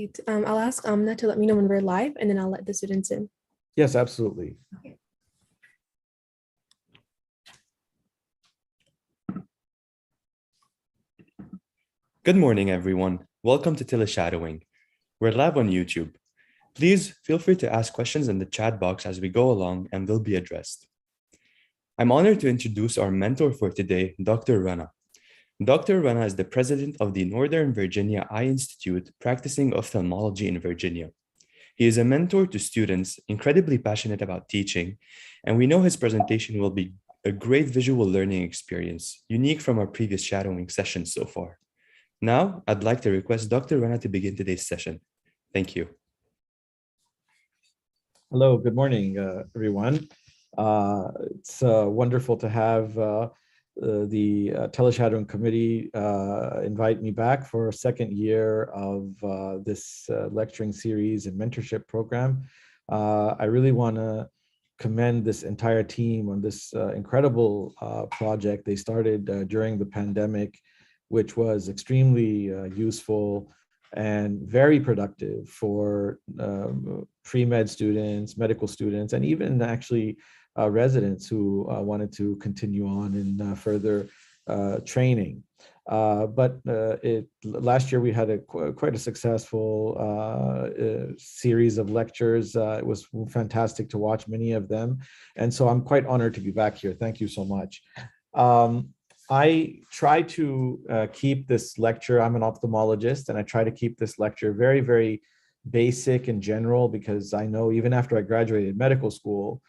Okay, I'll ask Amna to let me know when we're live, and then I'll let the students in. Yes, absolutely. Okay. Good morning, everyone. Welcome to TeleShadowing. We're live on YouTube. Please feel free to ask questions in the chat box as we go along, and they'll be addressed. I'm honored to introduce our mentor for today, Dr. Rana. Dr. Rana is the president of the Northern Virginia Eye Institute, practicing ophthalmology in Virginia. He is a mentor to students, incredibly passionate about teaching, and we know his presentation will be a great visual learning experience, unique from our previous shadowing sessions so far. Now, I'd like to request Dr. Rana to begin today's session. Thank you. Hello, good morning, everyone. It's wonderful to have the TeleShadowing Committee invite me back for a second year of this lecturing series and mentorship program. I really want to commend this entire team on this incredible project they started during the pandemic, which was extremely useful and very productive for pre-med students, medical students, and even actually residents who wanted to continue on in further training. Last year we had quite a successful series of lectures. It was fantastic to watch many of them. And so I'm quite honored to be back here. Thank you so much. I try to keep this lecture, I'm an ophthalmologist, and I try to keep this lecture very, very basic and general, because I know even after I graduated medical school,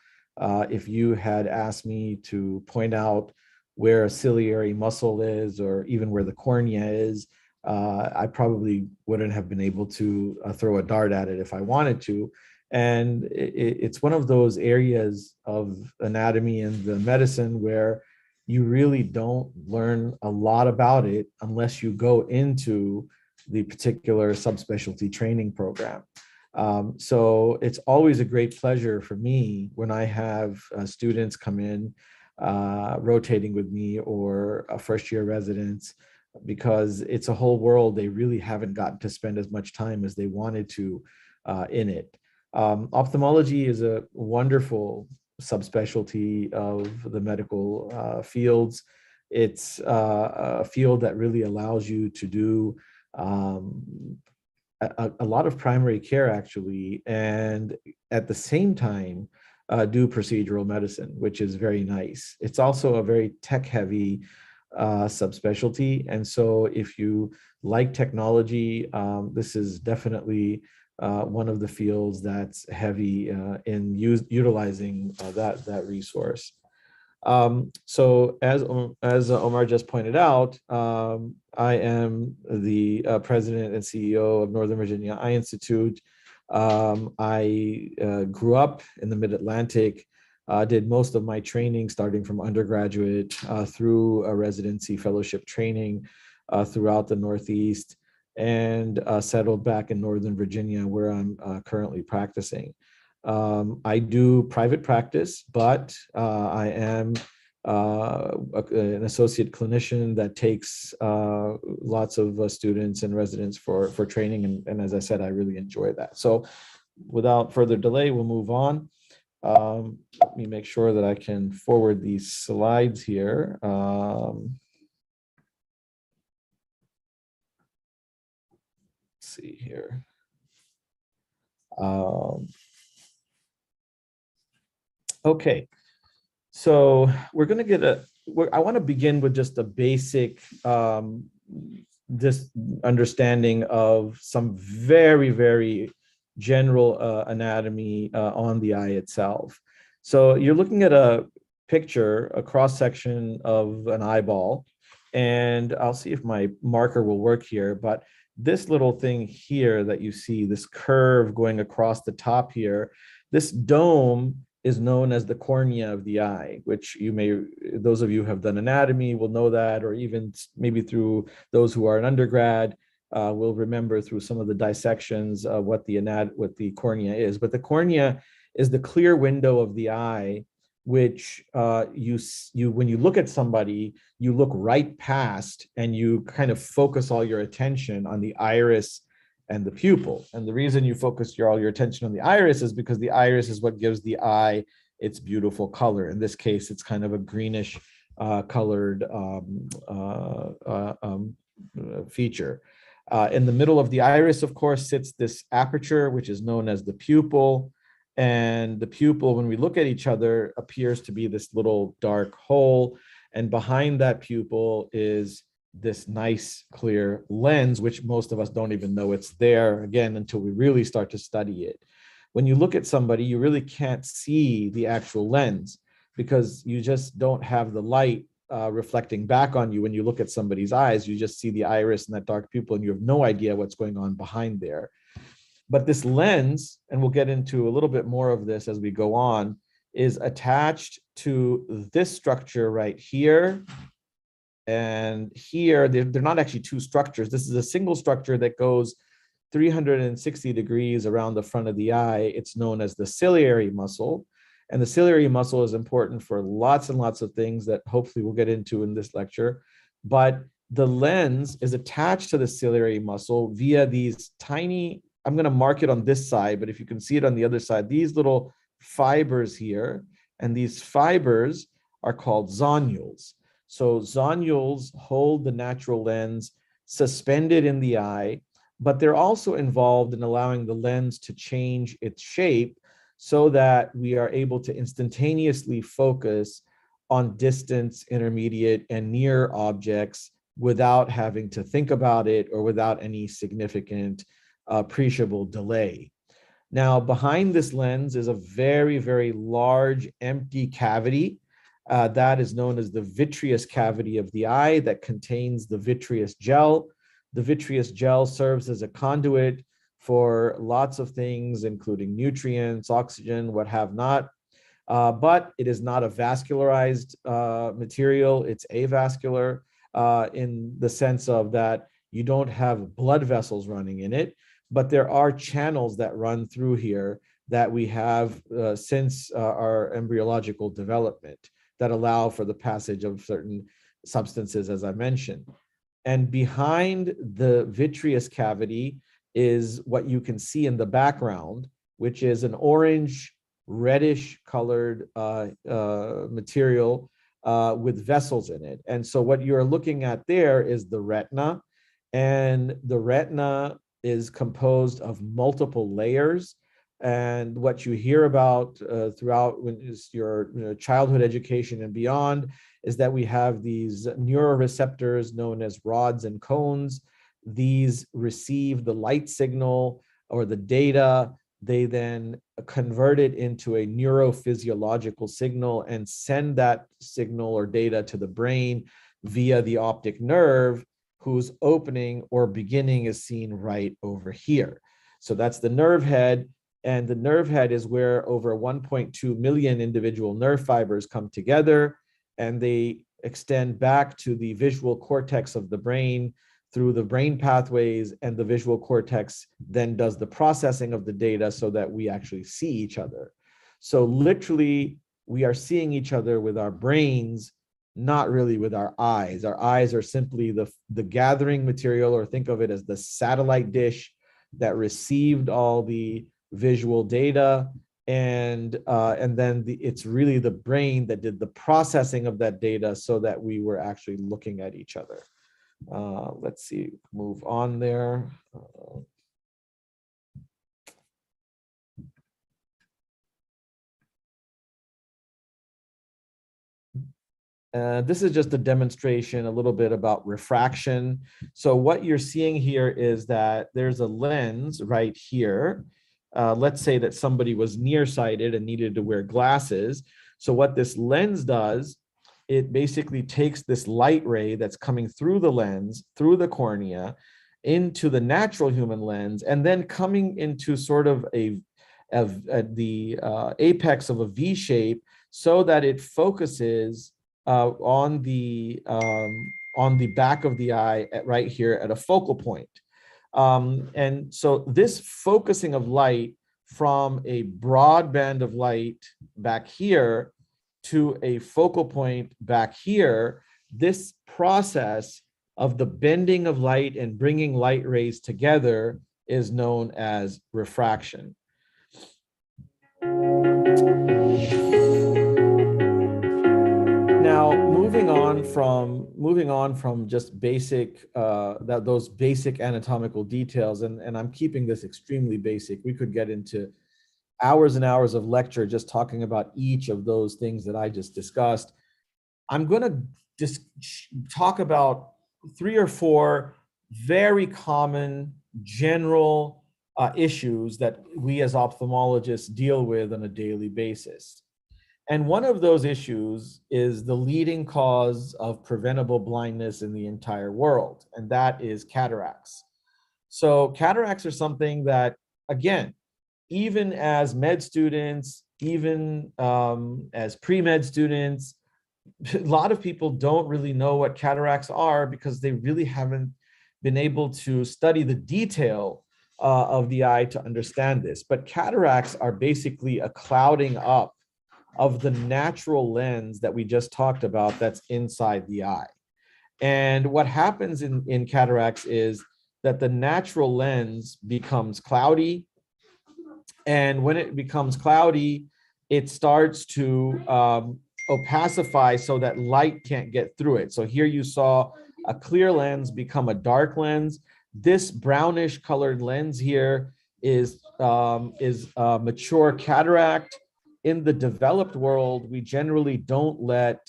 if you had asked me to point out where a ciliary muscle is, or even where the cornea is, I probably wouldn't have been able to throw a dart at it if I wanted to. And it's one of those areas of anatomy and the medicine where you really don't learn a lot about it unless you go into the particular subspecialty training program. So it's always a great pleasure for me when I have students come in rotating with me, or first-year residents, because it's a whole world they really haven't gotten to spend as much time as they wanted to in it. Ophthalmology is a wonderful subspecialty of the medical fields. It's a field that really allows you to do a lot of primary care, actually, and at the same time do procedural medicine, which is very nice. It's also a very tech-heavy subspecialty, and so if you like technology, this is definitely one of the fields that's heavy in utilizing that resource. So as Omar just pointed out, I am the president and CEO of Northern Virginia Eye Institute. I grew up in the Mid-Atlantic, did most of my training starting from undergraduate through a residency fellowship training throughout the Northeast, and settled back in Northern Virginia, where I'm currently practicing. I do private practice, but I am an associate clinician that takes lots of students and residents for training. And as I said, I really enjoy that. So without further delay, we'll move on. Let me make sure that I can forward these slides here. See here. Okay, so we're going to get I want to begin with just a basic this understanding of some very, very general anatomy on the eye itself. So you're looking at a picture, a cross section of an eyeball, and I'll see if my marker will work here, but this little thing here that you see, this curve going across the top here, this dome is known as the cornea of the eye, which those of you who have done anatomy will know that, or even maybe through those who are an undergrad will remember through some of the dissections what the cornea is. But the cornea is the clear window of the eye, which when you look at somebody, you look right past and you kind of focus all your attention on the iris and the pupil. And the reason you focus all your attention on the iris is because the iris is what gives the eye its beautiful color. In this case, it's kind of a greenish colored feature. In the middle of the iris, of course, sits this aperture, which is known as the pupil. And the pupil, when we look at each other, appears to be this little dark hole. And behind that pupil is this nice clear lens, which most of us don't even know it's there, again, until we really start to study it. When you look at somebody, you really can't see the actual lens because you just don't have the light reflecting back on you. When you look at somebody's eyes, you just see the iris and that dark pupil, and you have no idea what's going on behind there. But this lens, and we'll get into a little bit more of this as we go on, is attached to this structure right here. And here, they're not actually two structures. This is a single structure that goes 360 degrees around the front of the eye. It's known as the ciliary muscle. And the ciliary muscle is important for lots and lots of things that hopefully we'll get into in this lecture. But the lens is attached to the ciliary muscle via these tiny, I'm going to mark it on this side, but if you can see it on the other side, these little fibers here, and these fibers are called zonules. So zonules hold the natural lens suspended in the eye, but they're also involved in allowing the lens to change its shape so that we are able to instantaneously focus on distant, intermediate, and near objects without having to think about it or without any significant appreciable delay. Now, behind this lens is a very, very large empty cavity. That is known as the vitreous cavity of the eye that contains the vitreous gel. The vitreous gel serves as a conduit for lots of things, including nutrients, oxygen, what have not. But it is not a vascularized material. It's avascular in the sense of that you don't have blood vessels running in it, but there are channels that run through here that we have since our embryological development that allow for the passage of certain substances, as I mentioned. And behind the vitreous cavity is what you can see in the background, which is an orange, reddish colored material with vessels in it. And so what you're looking at there is the retina, and the retina is composed of multiple layers. And what you hear about throughout your childhood education and beyond is that we have these neuroreceptors known as rods and cones. These receive the light signal or the data. They then convert it into a neurophysiological signal and send that signal or data to the brain via the optic nerve, whose opening or beginning is seen right over here. So that's the nerve head. And the nerve head is where over 1.2 million individual nerve fibers come together, and they extend back to the visual cortex of the brain through the brain pathways, and the visual cortex then does the processing of the data so that we actually see each other. So literally, we are seeing each other with our brains, not really with our eyes. Our eyes are simply the gathering material, or think of it as the satellite dish that received all the visual data, and then it's really the brain that did the processing of that data so that we were actually looking at each other. Let's see, move on there. This is just a demonstration, a little bit about refraction. So what you're seeing here is that there's a lens right here. Let's say that somebody was nearsighted and needed to wear glasses. So what this lens does, it basically takes this light ray that's coming through the lens, through the cornea, into the natural human lens, and then coming into sort of the apex of a V shape so that it focuses on the back of the eye right here at a focal point. And so this focusing of light from a broad band of light back here to a focal point back here, this process of the bending of light and bringing light rays together is known as refraction. Now, moving on from just basic those basic anatomical details, and I'm keeping this extremely basic. We could get into hours and hours of lecture just talking about each of those things that I just discussed. I'm going to just talk about 3 or 4 very common general issues that we as ophthalmologists deal with on a daily basis. And one of those issues is the leading cause of preventable blindness in the entire world, and that is cataracts. So cataracts are something that, again, even as med students, even as pre-med students, a lot of people don't really know what cataracts are because they really haven't been able to study the detail of the eye to understand this. But cataracts are basically a clouding up of the natural lens that we just talked about that's inside the eye. And what happens in cataracts is that the natural lens becomes cloudy. And when it becomes cloudy, it starts to opacify so that light can't get through it. So here you saw a clear lens become a dark lens. This brownish colored lens here is mature cataract. In the developed world, we generally don't let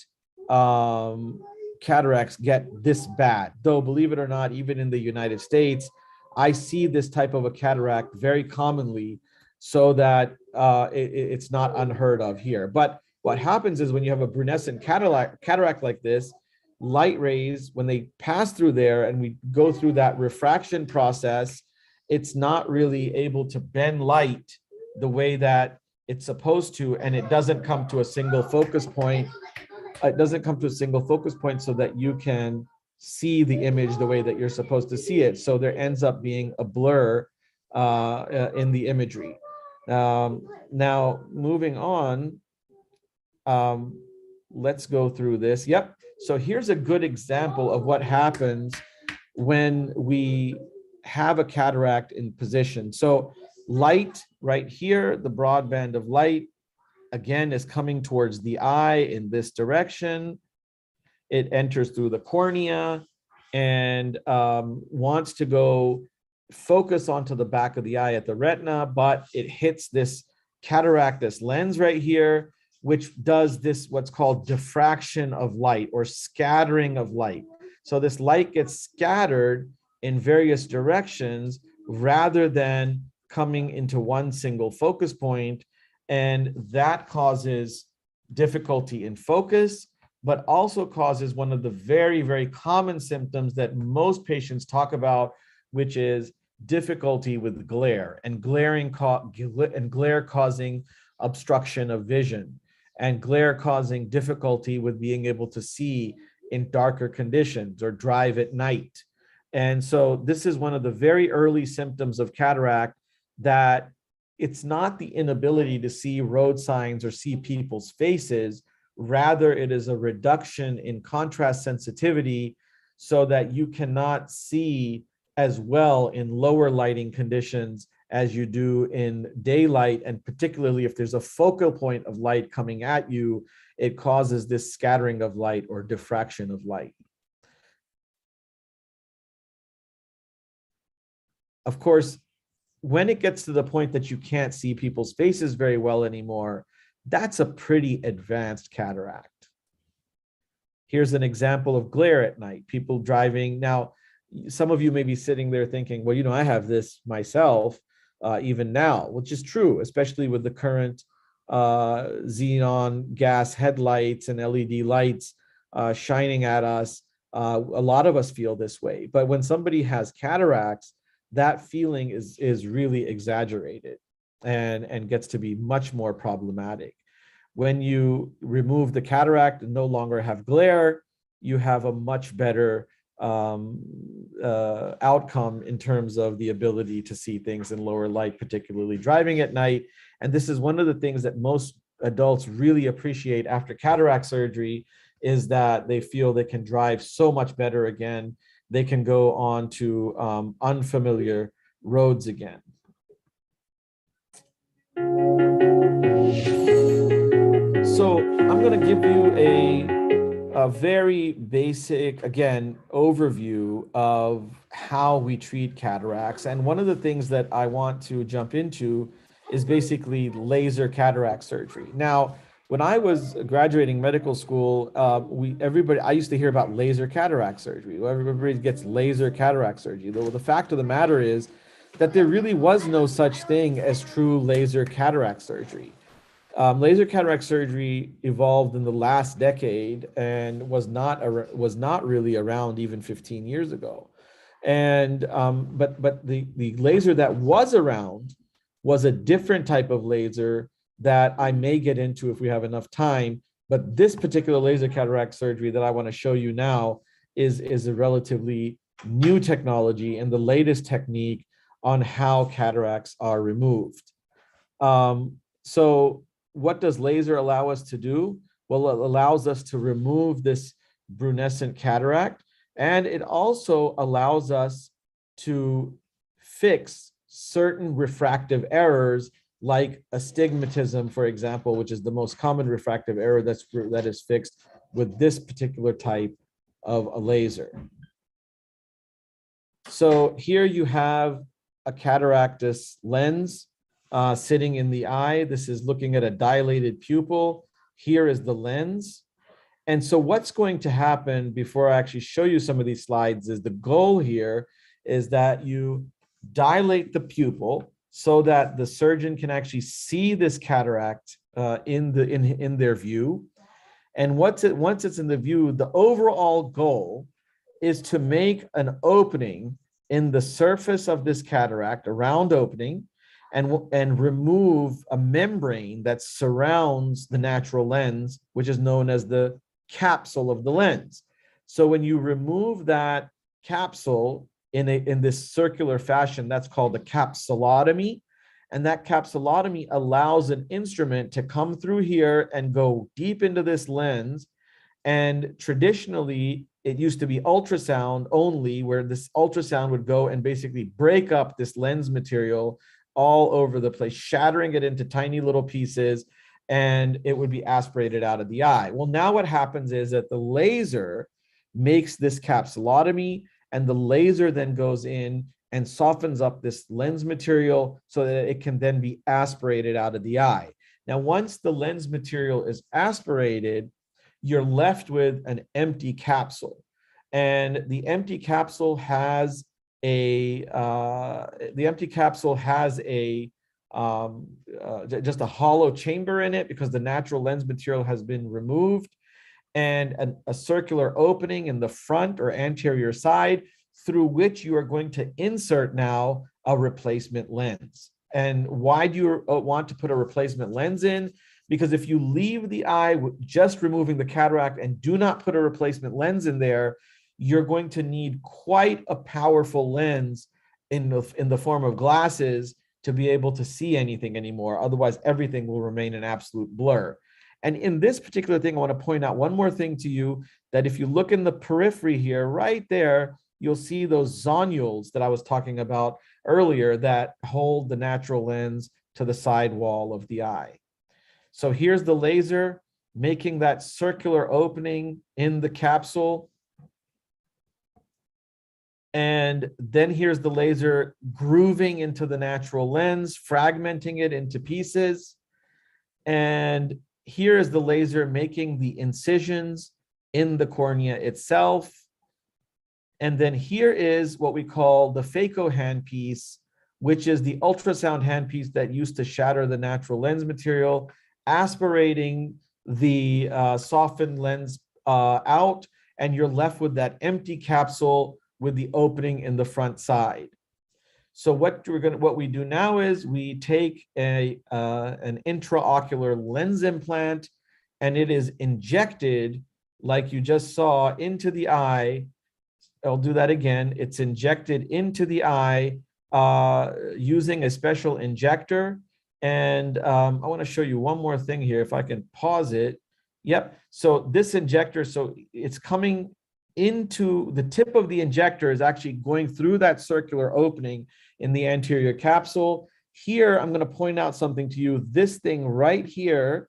cataracts get this bad. Though, believe it or not, even in the United States, I see this type of a cataract very commonly, so that it's not unheard of here. But what happens is when you have a brunescent cataract like this, light rays, when they pass through there and we go through that refraction process, it's not really able to bend light the way that it's supposed to, and it doesn't come to a single focus point. It doesn't come to a single focus point so that you can see the image the way that you're supposed to see it. So there ends up being a blur in the imagery. Now, moving on, let's go through this. Yep. So here's a good example of what happens when we have a cataract in position. So light right here, the broad band of light, again, is coming towards the eye in this direction. It enters through the cornea and wants to go focus onto the back of the eye at the retina, but it hits this cataractous lens right here, which does this what's called diffraction of light or scattering of light. So this light gets scattered in various directions rather than coming into one single focus point, and that causes difficulty in focus, but also causes one of the very, very common symptoms that most patients talk about, which is difficulty with glare, and glare causing obstruction of vision, and glare causing difficulty with being able to see in darker conditions or drive at night. And so this is one of the very early symptoms of cataract, that it's not the inability to see road signs or see people's faces, rather it is a reduction in contrast sensitivity so that you cannot see as well in lower lighting conditions as you do in daylight. And particularly if there's a focal point of light coming at you, it causes this scattering of light or diffraction of light. Of course, when it gets to the point that you can't see people's faces very well anymore, that's a pretty advanced cataract. Here's an example of glare at night. People driving. Now, some of you may be sitting there thinking, well, I have this myself even now, which is true, especially with the current xenon gas headlights and LED lights shining at us. A lot of us feel this way. But when somebody has cataracts, that feeling is really exaggerated and gets to be much more problematic. When you remove the cataract and no longer have glare, you have a much better outcome in terms of the ability to see things in lower light, particularly driving at night. And this is one of the things that most adults really appreciate after cataract surgery, is that they feel they can drive so much better again. They can go on to unfamiliar roads again. So I'm going to give you a very basic, again, overview of how we treat cataracts. And one of the things that I want to jump into is basically laser cataract surgery. Now, when I was graduating medical school, I used to hear about laser cataract surgery. Everybody gets laser cataract surgery. The fact of the matter is that there really was no such thing as true laser cataract surgery. Laser cataract surgery evolved in the last decade and was not really around even 15 years ago. And but the laser that was around was a different type of laser that I may get into if we have enough time. But this particular laser cataract surgery that I want to show you now is a relatively new technology and the latest technique on how cataracts are removed. So what does laser allow us to do? Well, it allows us to remove this brunescent cataract, and it also allows us to fix certain refractive errors like astigmatism, for example, which is the most common refractive error that is fixed with this particular type of a laser. So here you have a cataractus lens sitting in the eye. This is looking at a dilated pupil. Here is the lens. And so what's going to happen before I actually show you some of these slides is the goal here is that you dilate the pupil so that the surgeon can actually see this cataract in their view. And once it's in the view, the overall goal is to make an opening in the surface of this cataract, a round opening, and remove a membrane that surrounds the natural lens, which is known as the capsule of the lens. So when you remove that capsule in this circular fashion, that's called a capsulotomy. And that capsulotomy allows an instrument to come through here and go deep into this lens. And traditionally, it used to be ultrasound only, where this ultrasound would go and basically break up this lens material all over the place, shattering it into tiny little pieces, and it would be aspirated out of the eye. Well, now what happens is that the laser makes this capsulotomy, and the laser then goes in and softens up this lens material so that it can then be aspirated out of the eye. Now, once the lens material is aspirated, you're left with an empty capsule. And the empty capsule has just a hollow chamber in it because the natural lens material has been removed, and a circular opening in the front or anterior side through which you are going to insert now a replacement lens. And why do you want to put a replacement lens in? Because if you leave the eye just removing the cataract and do not put a replacement lens in there, you're going to need quite a powerful lens in the form of glasses to be able to see anything anymore. Otherwise, everything will remain an absolute blur. And in this particular thing, I want to point out one more thing to you, that if you look in the periphery here, right there, you'll see those zonules that I was talking about earlier that hold the natural lens to the side wall of the eye. So here's the laser making that circular opening in the capsule. And then here's the laser grooving into the natural lens, fragmenting it into pieces. And here is the laser making the incisions in the cornea itself. And then here is what we call the phaco handpiece, which is the ultrasound handpiece that used to shatter the natural lens material, aspirating the softened lens out, and you're left with that empty capsule with the opening in the front side. So what we do now is we take an intraocular lens implant, and it is injected, like you just saw, into the eye. I'll do that again. It's injected into the eye using a special injector. And I want to show you one more thing here, if I can pause it. Yep. So this injector, so it's coming into the tip of the injector is actually going through that circular opening in the anterior capsule. Here, I'm going to point out something to you. This thing right here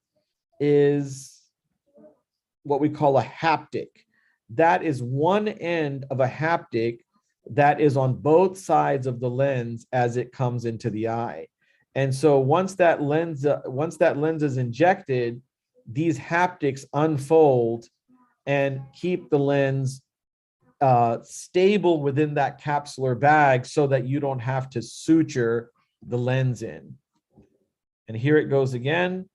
is what we call a haptic. That is one end of a haptic that is on both sides of the lens as it comes into the eye. And so once that lens is injected, these haptics unfold and keep the lens stable within that capsular bag so that you don't have to suture the lens in. And here it goes again.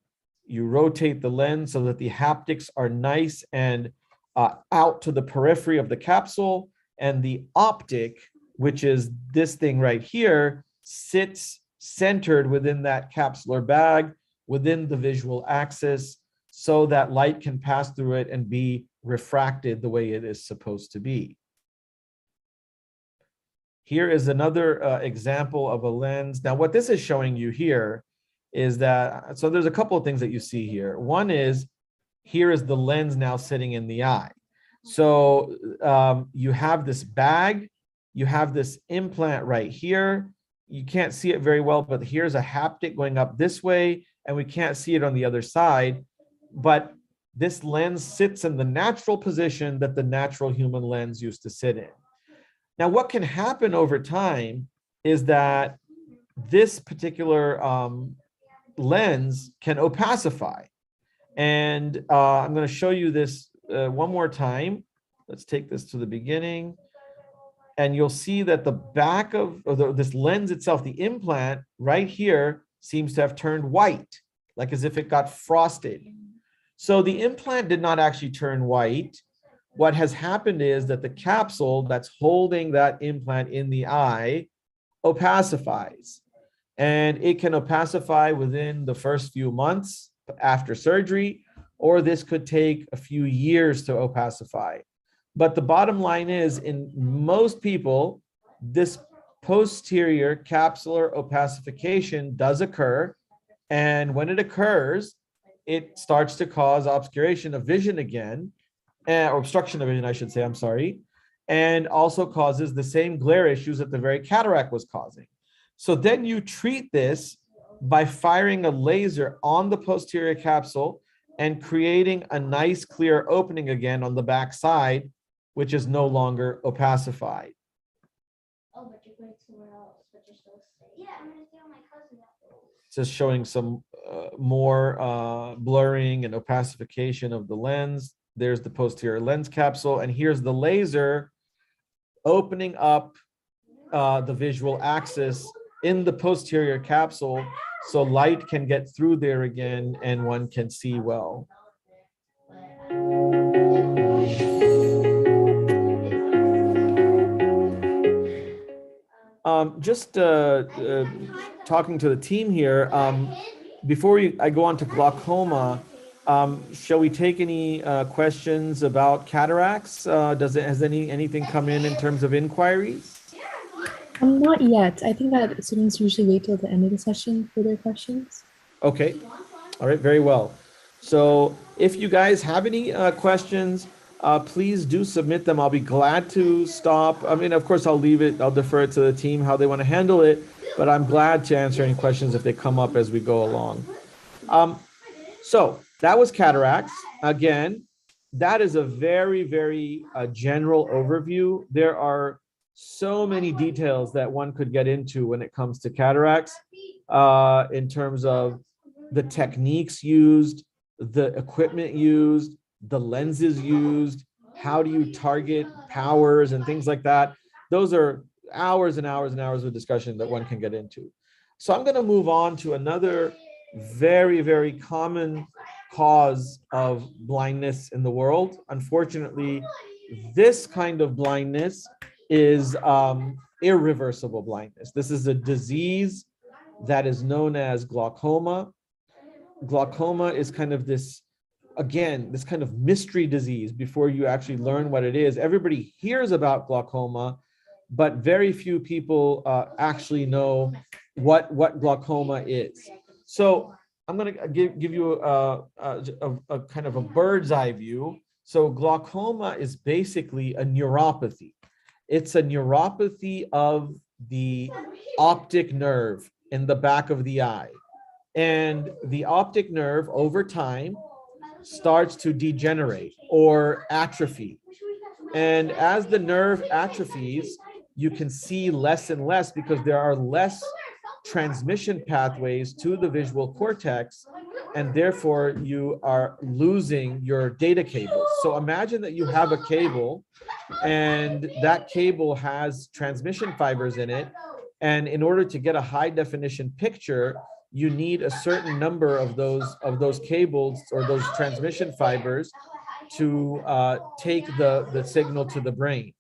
You rotate the lens so that the haptics are nice and out to the periphery of the capsule, and the optic, which is this thing right here, sits centered within that capsular bag, within the visual axis, so that light can pass through it and be refracted the way it is supposed to be. Here is another example of a lens. Now, what this is showing you here is that, so there's a couple of things that you see here. One is, here is the lens now sitting in the eye. So you have this bag, you have this implant right here. You can't see it very well, but here's a haptic going up this way, and we can't see it on the other side. But this lens sits in the natural position that the natural human lens used to sit in. Now, what can happen over time is that this particular lens can opacify. And I'm going to show you this one more time. Let's take this to the beginning. And you'll see that the back of this lens itself, the implant right here, seems to have turned white, like as if it got frosted. So the implant did not actually turn white. What has happened is that the capsule that's holding that implant in the eye opacifies. And it can opacify within the first few months after surgery, or this could take a few years to opacify. But the bottom line is, in most people, this posterior capsular opacification does occur. And when it occurs, it starts to cause obscuration of vision again, or obstruction of vision, I should say, I'm sorry, and also causes the same glare issues that the very cataract was causing. So then you treat this by firing a laser on the posterior capsule and creating a nice clear opening again on the back side, which is no longer opacified. Oh, but you're going somewhere else, but you're still staying. Yeah, I'm going to stay on my cousin. Just showing some more blurring and opacification of the lens. There's the posterior lens capsule, and here's the laser opening up the visual axis in the posterior capsule so light can get through there again and one can see well. Just talking to the team here, before I go on to glaucoma, shall we take any questions about cataracts? Has anything come in terms of inquiries? Not yet. I think that students usually wait till the end of the session for their questions. Okay. All right. Very well. So if you guys have any questions, please do submit them. I'll be glad to stop. I mean, of course, I'll defer it to the team how they want to handle it, but I'm glad to answer any questions if they come up as we go along. So that was cataracts. Again, that is a very, very general overview. There are so many details that one could get into when it comes to cataracts, in terms of the techniques used, the equipment used, the lenses used, how do you target powers and things like that. Those are hours and hours and hours of discussion that one can get into. So I'm going to move on to another very, very common cause of blindness in the world. Unfortunately, this kind of blindness is irreversible blindness. This is a disease that is known as glaucoma. Glaucoma is kind of this kind of mystery disease before you actually learn what it is. Everybody hears about glaucoma, but very few people actually know what glaucoma is. So I'm going to give you a kind of a bird's eye view. So glaucoma is basically a neuropathy. It's a neuropathy of the optic nerve in the back of the eye. And the optic nerve over time starts to degenerate or atrophy. And as the nerve atrophies, you can see less and less because there are less transmission pathways to the visual cortex, and therefore you are losing your data cables. So imagine that you have a cable and that cable has transmission fibers in it. And in order to get a high definition picture, you need a certain number of those cables or those transmission fibers to take the signal to the brain.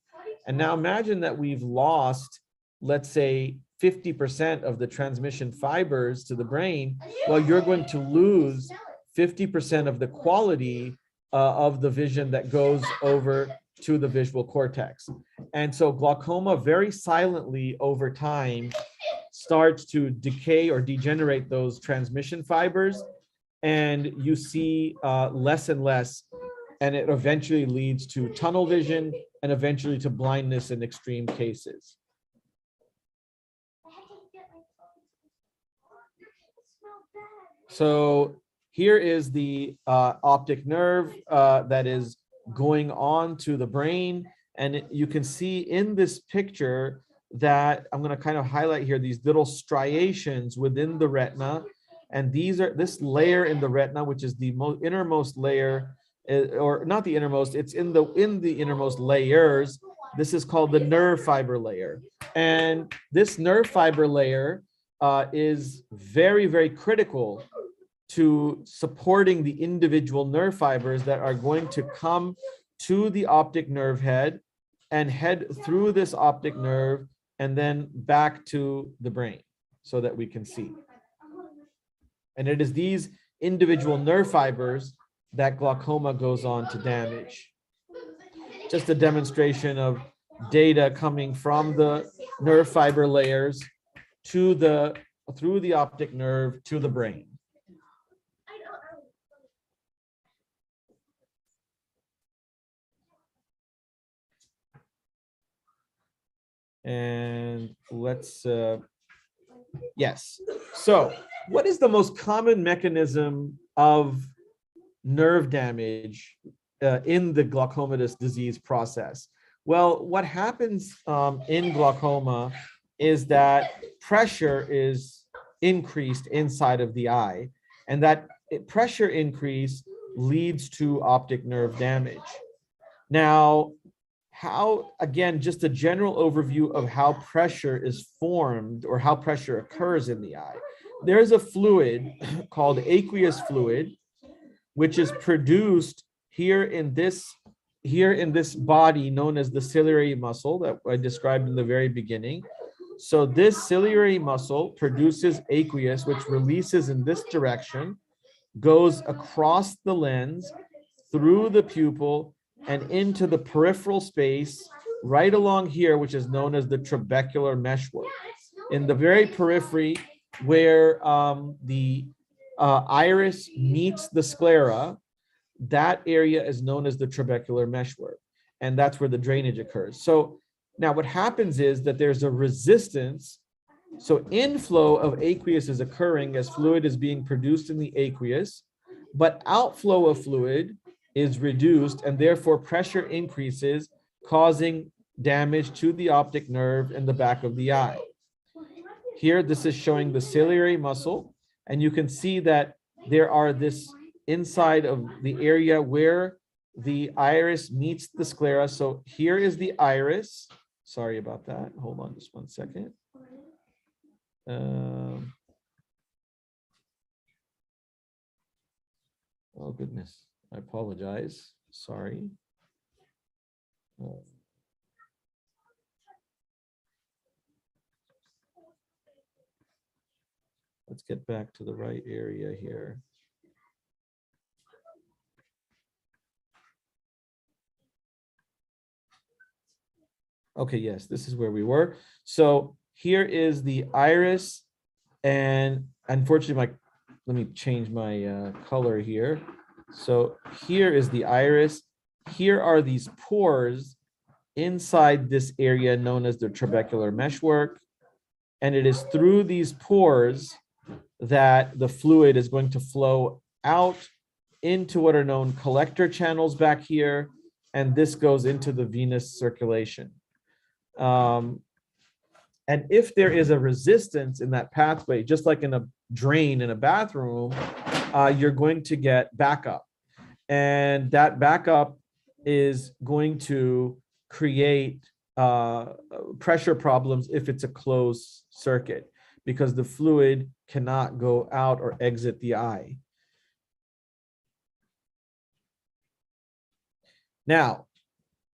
And now imagine that we've lost, let's say, 50% of the transmission fibers to the brain. Well, you're going to lose 50% of the quality of the vision that goes over to the visual cortex. And so glaucoma very silently over time starts to decay or degenerate those transmission fibers, and you see less and less, and it eventually leads to tunnel vision and eventually to blindness in extreme cases. So here is the optic nerve that is going on to the brain. And you can see in this picture that I'm going to kind of highlight here these little striations within the retina. And these are this layer in the retina, which is the innermost layer, or not the innermost, it's in the innermost layers. This is called the nerve fiber layer. And this nerve fiber layer is very, very critical to supporting the individual nerve fibers that are going to come to the optic nerve head and head through this optic nerve and then back to the brain so that we can see. And it is these individual nerve fibers that glaucoma goes on to damage. Just a demonstration of data coming from the nerve fiber layers to through the optic nerve to the brain. And let's, yes. So what is the most common mechanism of nerve damage in the glaucomatous disease process? Well, what happens in glaucoma is that pressure is increased inside of the eye, and that pressure increase leads to optic nerve damage. Now, how, again, just a general overview of how pressure is formed or how pressure occurs in the eye. There's a fluid called aqueous fluid, which is produced here in this body known as the ciliary muscle that I described in the very beginning. So this ciliary muscle produces aqueous, which releases in this direction, goes across the lens, through the pupil, and into the peripheral space right along here, which is known as the trabecular meshwork. In the very periphery where the iris meets the sclera, that area is known as the trabecular meshwork, and that's where the drainage occurs. So now what happens is that there's a resistance. So inflow of aqueous is occurring as fluid is being produced in the aqueous, but outflow of fluid is reduced, and therefore pressure increases, causing damage to the optic nerve in the back of the eye. Here, this is showing the ciliary muscle, and you can see that there are this inside of the area where the iris meets the sclera. So here is the iris. Sorry about that. Hold on just one second. Oh, goodness. I apologize. Sorry. Let's get back to the right area here. Okay, yes, this is where we were. So here is the iris, and unfortunately, let me change my color here. So here is the iris. here are these pores inside this area known as the trabecular meshwork. And it is through these pores that the fluid is going to flow out into what are known collector channels back here. And this goes into the venous circulation. And if there is a resistance in that pathway, just like in a drain in a bathroom, you're going to get backup. And that backup is going to create pressure problems if it's a closed circuit, because the fluid cannot go out or exit the eye. Now,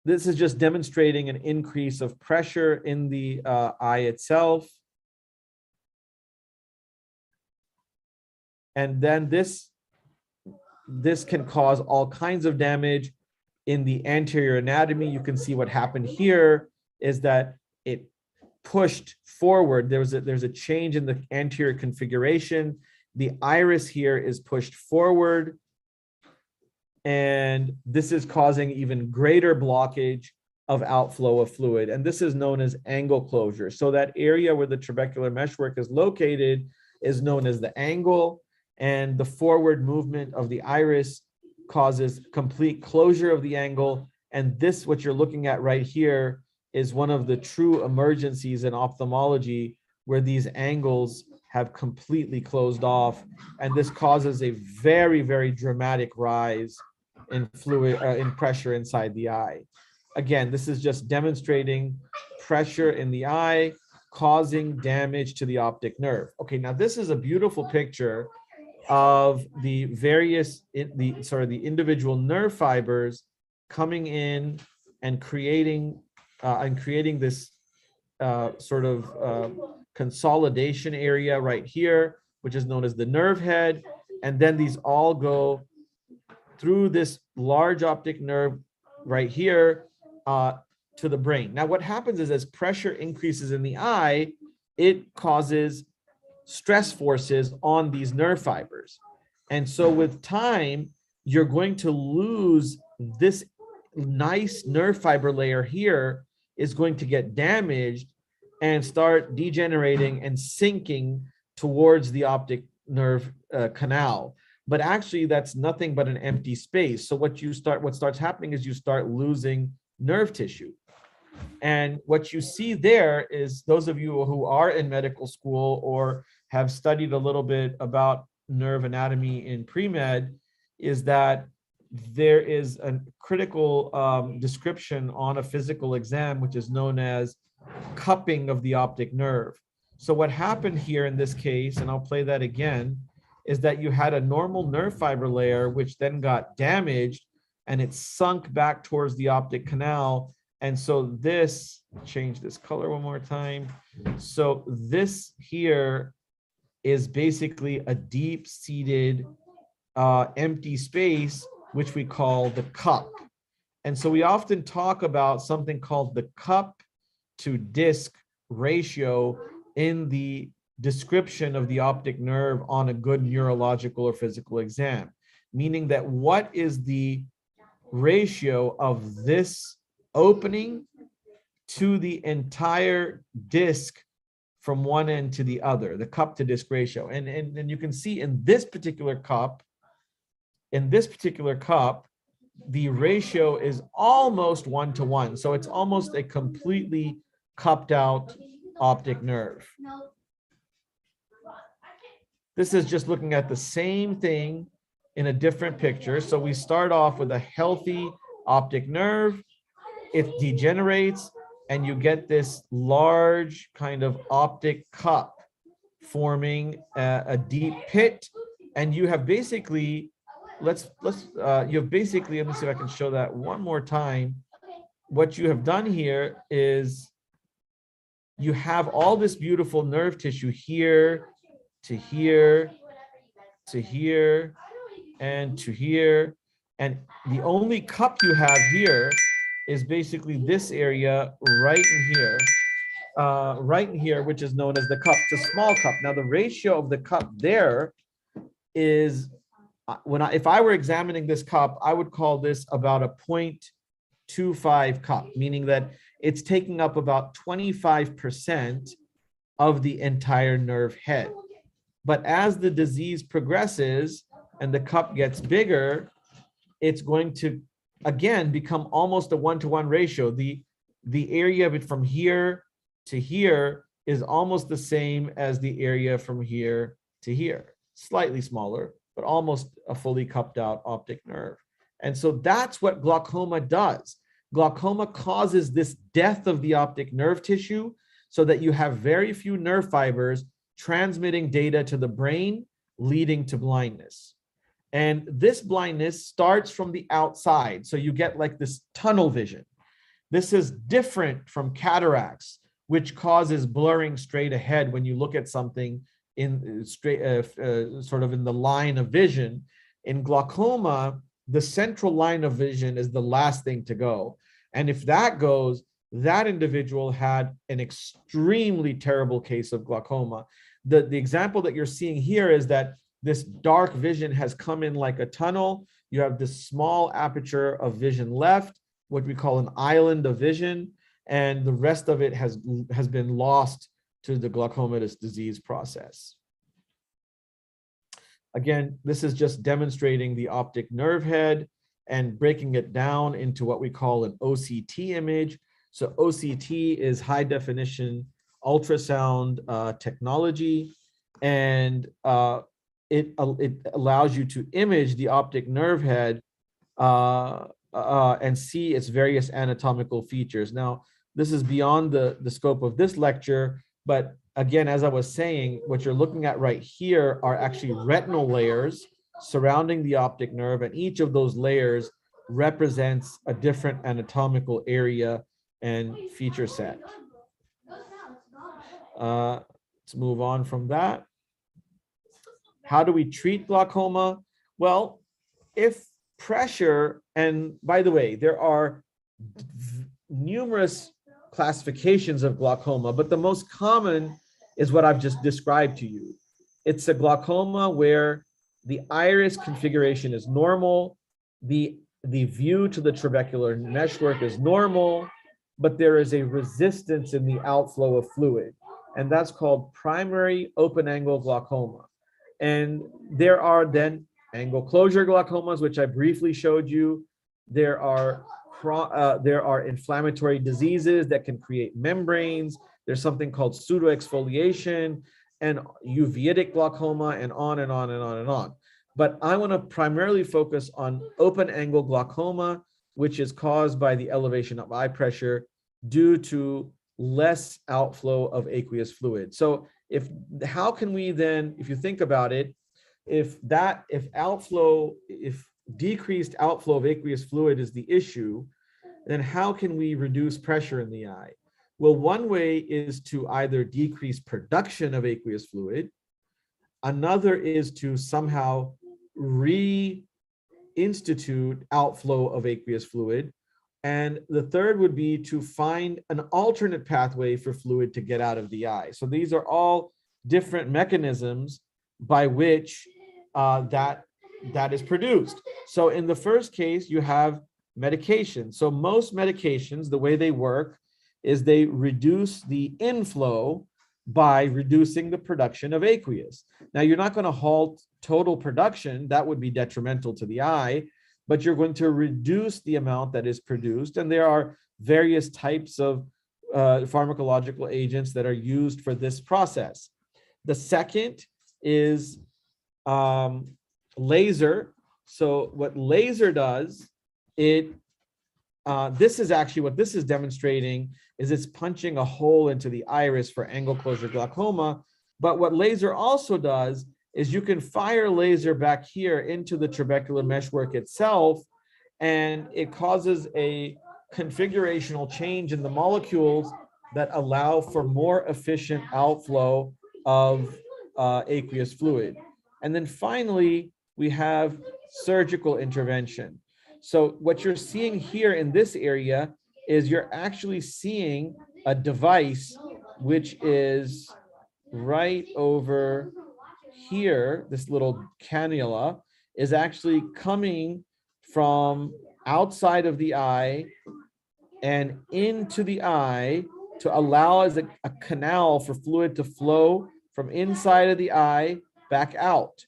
this is just demonstrating an increase of pressure in the eye itself. And then this can cause all kinds of damage in the anterior anatomy. You can see what happened here is that it pushed forward. There's a change in the anterior configuration. The iris here is pushed forward. And this is causing even greater blockage of outflow of fluid. And this is known as angle closure. So that area where the trabecular meshwork is located is known as the angle. And the forward movement of the iris causes complete closure of the angle. And this, what you're looking at right here, is one of the true emergencies in ophthalmology where these angles have completely closed off. And this causes a very, very dramatic rise in fluid, in pressure inside the eye. Again, this is just demonstrating pressure in the eye causing damage to the optic nerve. Okay, now this is a beautiful picture of the various, the individual nerve fibers coming in and creating this consolidation area right here, which is known as the nerve head. And then these all go through this large optic nerve right here to the brain. Now, what happens is as pressure increases in the eye, it causes stress forces on these nerve fibers. And so with time, you're going to lose this nice nerve fiber layer here is going to get damaged and start degenerating and sinking towards the optic nerve canal. But actually, that's nothing but an empty space. So what starts happening is you start losing nerve tissue. And what you see there is, those of you who are in medical school or have studied a little bit about nerve anatomy in pre-med, is that there is a critical description on a physical exam, which is known as cupping of the optic nerve. So what happened here in this case, and I'll play that again, is that you had a normal nerve fiber layer, which then got damaged and it sunk back towards the optic canal. And so this, change this color one more time. So this here is basically a deep-seated empty space, which we call the cup. And so we often talk about something called the cup to disc ratio in the description of the optic nerve on a good neurological or physical exam, meaning that what is the ratio of this opening to the entire disc from one end to the other, the cup to disc ratio. And you can see in this particular cup, the ratio is almost 1-to-1. So it's almost a completely cupped out optic nerve. This is just looking at the same thing in a different picture. So we start off with a healthy optic nerve. It degenerates and you get this large kind of optic cup forming a deep pit. And you have basically, let me see if I can show that one more time. What you have done here is you have all this beautiful nerve tissue here to here to here and to here. And the only cup you have here is basically this area right in here, which is known as the cup. It's a small cup. Now the ratio of the cup there is if I were examining this cup, I would call this about a 0.25 cup, meaning that it's taking up about 25% of the entire nerve head. But as the disease progresses and the cup gets bigger, it's going to, again, become almost a 1-to-1 ratio. The area of it from here to here is almost the same as the area from here to here. Slightly smaller, but almost a fully cupped out optic nerve. And so that's what glaucoma does. Glaucoma causes this death of the optic nerve tissue so that you have very few nerve fibers transmitting data to the brain, leading to blindness. And this blindness starts from the outside. So you get like this tunnel vision. This is different from cataracts, which causes blurring straight ahead when you look at something in straight, sort of in the line of vision. In glaucoma, the central line of vision is the last thing to go. And if that goes, that individual had an extremely terrible case of glaucoma. The example that you're seeing here is that this dark vision has come in like a tunnel. You have this small aperture of vision left, what we call an island of vision, and the rest of it has been lost to the glaucomatous disease process. Again, this is just demonstrating the optic nerve head and breaking it down into what we call an OCT image. So OCT is high definition ultrasound technology, and it allows you to image the optic nerve head and see its various anatomical features. Now, this is beyond the scope of this lecture, but again, as I was saying, what you're looking at right here are actually retinal layers surrounding the optic nerve, and each of those layers represents a different anatomical area and feature set. Let's move on from that. How do we treat glaucoma? Well, if pressure, and by the way, there are numerous classifications of glaucoma, but the most common is what I've just described to you. It's a glaucoma where the iris configuration is normal, the view to the trabecular meshwork is normal, but there is a resistance in the outflow of fluid, and that's called primary open-angle glaucoma. And there are then angle closure glaucomas, which I briefly showed you. There are inflammatory diseases that can create membranes. There's something called pseudoexfoliation and uveitic glaucoma, and on and on and on and on. But I want to primarily focus on open angle glaucoma, which is caused by the elevation of eye pressure due to less outflow of aqueous fluid. So how can we then, if you think about it, if decreased outflow of aqueous fluid is the issue, then how can we reduce pressure in the eye? Well, one way is to either decrease production of aqueous fluid. Another is to somehow reinstitute outflow of aqueous fluid. And the third would be to find an alternate pathway for fluid to get out of the eye. So these are all different mechanisms by which that is produced. So in the first case, you have medication. So most medications, the way they work is they reduce the inflow by reducing the production of aqueous. Now, you're not going to halt total production. That would be detrimental to the eye, but you're going to reduce the amount that is produced. And there are various types of pharmacological agents that are used for this process. The second is laser. So what laser does, this is actually what this is demonstrating is it's punching a hole into the iris for angle closure glaucoma. But what laser also does is you can fire laser back here into the trabecular meshwork itself, and it causes a configurational change in the molecules that allow for more efficient outflow of aqueous fluid. And then finally, we have surgical intervention. So what you're seeing here in this area is you're actually seeing a device which is right over here, this little cannula, is actually coming from outside of the eye and into the eye to allow as a canal for fluid to flow from inside of the eye back out.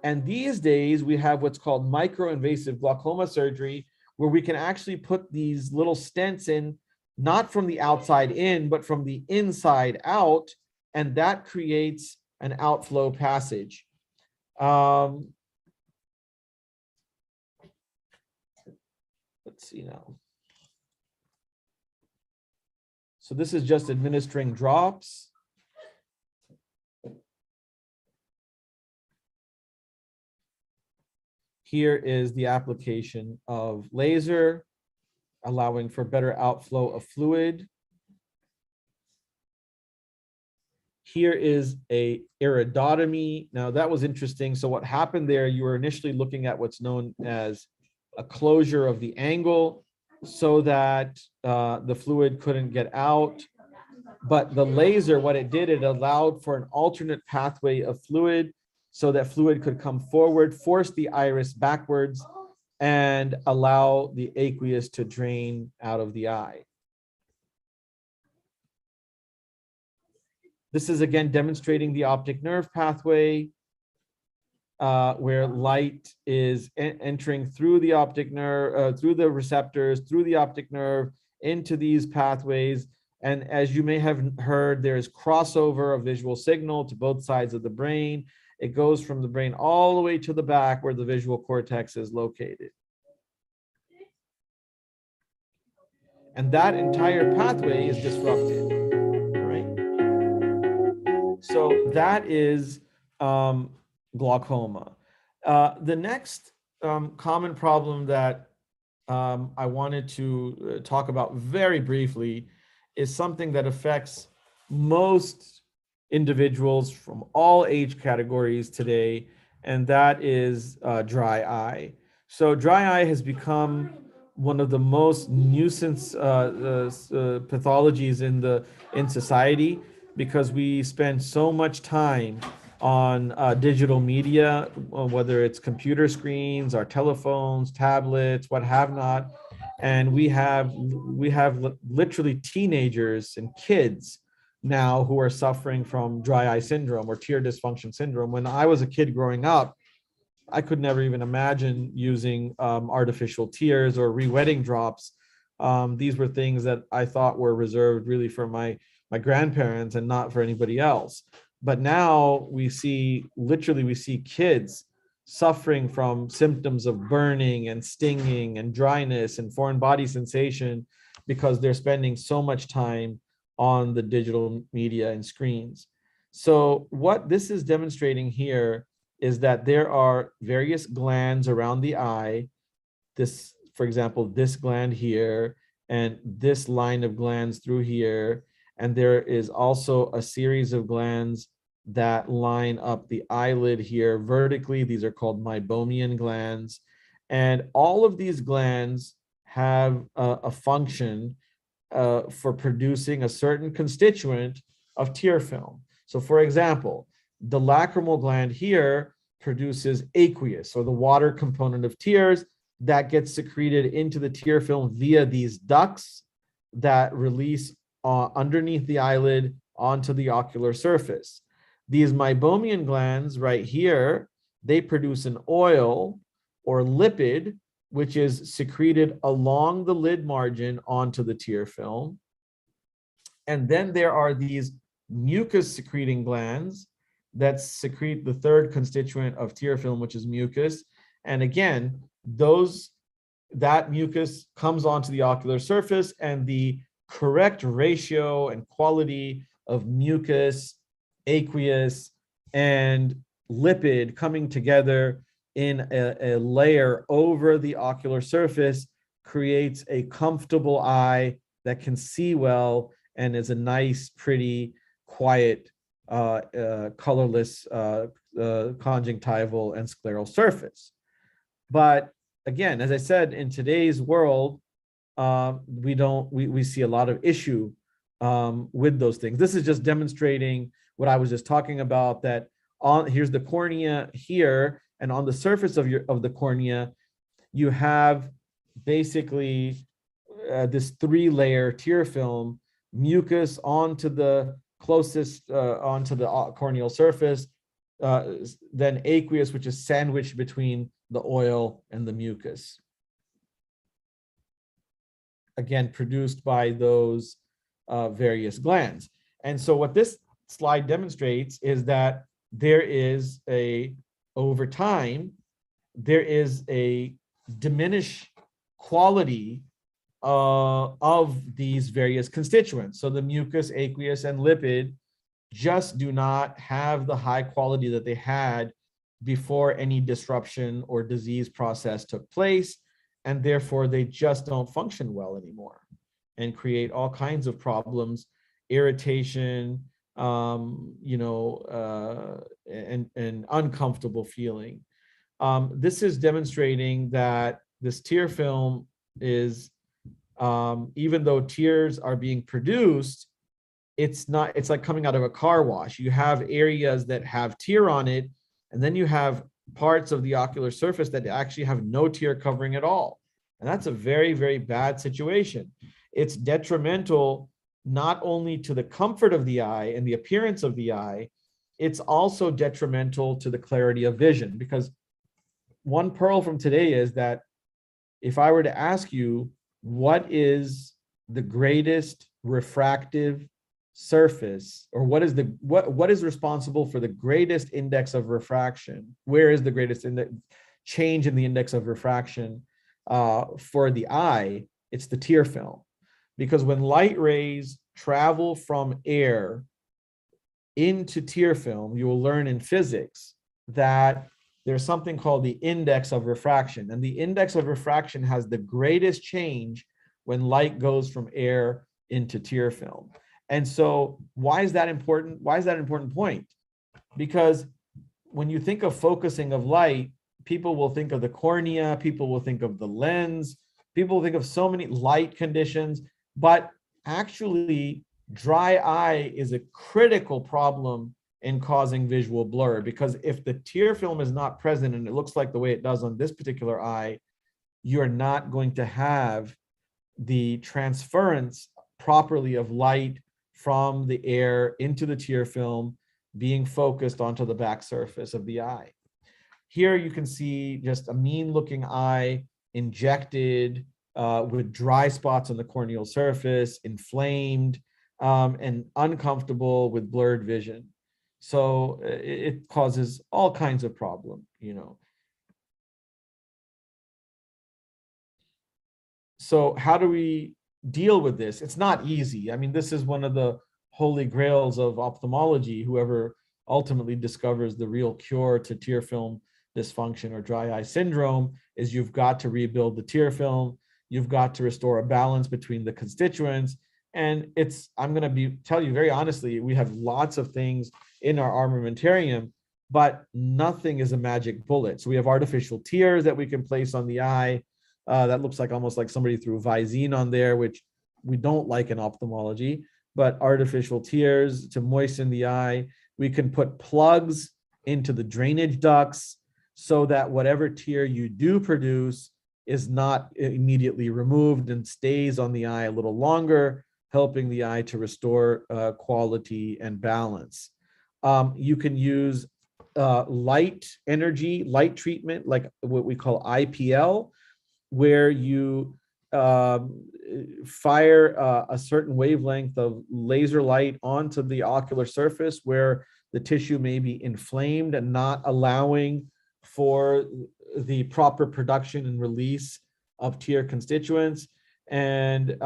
And these days we have what's called microinvasive glaucoma surgery, where we can actually put these little stents in, not from the outside in, but from the inside out, and that creates an outflow passage. Let's see now. So this is just administering drops. Here is the application of laser, allowing for better outflow of fluid. Here is a iridotomy. Now that was interesting. So what happened there, you were initially looking at what's known as a closure of the angle so that the fluid couldn't get out. But the laser, what it did, it allowed for an alternate pathway of fluid so that fluid could come forward, force the iris backwards, and allow the aqueous to drain out of the eye. This is again demonstrating the optic nerve pathway, where light is entering through the optic nerve, through the receptors, through the optic nerve, into these pathways. And as you may have heard, there is crossover of visual signal to both sides of the brain. It goes from the brain all the way to the back where the visual cortex is located. And that entire pathway is disrupted. All right. So that is glaucoma. The next common problem that I wanted to talk about very briefly is something that affects most individuals from all age categories today, and that is dry eye. So dry eye has become one of the most nuisance pathologies in society, because we spend so much time on digital media, whether it's computer screens, our telephones, tablets, what have not. And we have literally teenagers and kids now who are suffering from dry eye syndrome or tear dysfunction syndrome. When I was a kid growing up, I could never even imagine using artificial tears or re-wetting drops. These were things that I thought were reserved really for my grandparents and not for anybody else. But now we see kids suffering from symptoms of burning and stinging and dryness and foreign body sensation because they're spending so much time on the digital media and screens. So what this is demonstrating here is that there are various glands around the eye. This, for example, this gland here, and this line of glands through here. And there is also a series of glands that line up the eyelid here vertically. These are called meibomian glands. And all of these glands have a function for producing a certain constituent of tear film. So for example, the lacrimal gland here produces aqueous, or the water component of tears, that gets secreted into the tear film via these ducts that release underneath the eyelid onto the ocular surface. These meibomian glands right here, they produce an oil or lipid, which is secreted along the lid margin onto the tear film. And then there are these mucus secreting glands that secrete the third constituent of tear film, which is mucus. And again, that mucus comes onto the ocular surface, and the correct ratio and quality of mucus, aqueous, and lipid coming together in a layer over the ocular surface creates a comfortable eye that can see well and is a nice, pretty, quiet, colorless conjunctival and scleral surface. But again, as I said, in today's world, we see a lot of issue with those things. This is just demonstrating what I was just talking about, that here's the cornea here, And on the surface of the cornea, you have basically this 3-layer tear film, mucus onto the closest onto the corneal surface, then aqueous, which is sandwiched between the oil and the mucus. Again, produced by those various glands. And so what this slide demonstrates is that there is over time, there is a diminished quality of these various constituents. So the mucus, aqueous, and lipid just do not have the high quality that they had before any disruption or disease process took place, and therefore they just don't function well anymore and create all kinds of problems, irritation, and uncomfortable feeling. This is demonstrating that this tear film is, even though tears are being produced, it's like coming out of a car wash. You have areas that have tear on it, and then you have parts of the ocular surface that actually have no tear covering at all. And that's a very, very bad situation. It's detrimental not only to the comfort of the eye and the appearance of the eye, it's also detrimental to the clarity of vision. Because one pearl from today is that if I were to ask you, what is the greatest refractive surface, or what is responsible for the greatest index of refraction? Where is the greatest change in the index of refraction for the eye? It's the tear film. Because when light rays travel from air into tear film, you will learn in physics that there's something called the index of refraction. And the index of refraction has the greatest change when light goes from air into tear film. And so why is that important? Why is that an important point? Because when you think of focusing of light, people will think of the cornea, people will think of the lens, people will think of so many light conditions, but actually dry eye is a critical problem in causing visual blur, because if the tear film is not present and it looks like the way it does on this particular eye, you're not going to have the transference properly of light from the air into the tear film being focused onto the back surface of the eye. Here you can see just a mean looking eye injected with dry spots on the corneal surface, inflamed, and uncomfortable with blurred vision. So it causes all kinds of problem, So how do we deal with this? It's not easy. I mean, this is one of the holy grails of ophthalmology. Whoever ultimately discovers the real cure to tear film dysfunction or dry eye syndrome is you've got to rebuild the tear film. You've got to restore a balance between the constituents. And I'm going to tell you very honestly, we have lots of things in our armamentarium, but nothing is a magic bullet. So we have artificial tears that we can place on the eye. That looks like almost like somebody threw Visine on there, which we don't like in ophthalmology, but artificial tears to moisten the eye. We can put plugs into the drainage ducts so that whatever tear you do produce is not immediately removed and stays on the eye a little longer, helping the eye to restore quality and balance. You can use light treatment, like what we call IPL, where you fire a certain wavelength of laser light onto the ocular surface where the tissue may be inflamed and not allowing for the proper production and release of tear constituents. And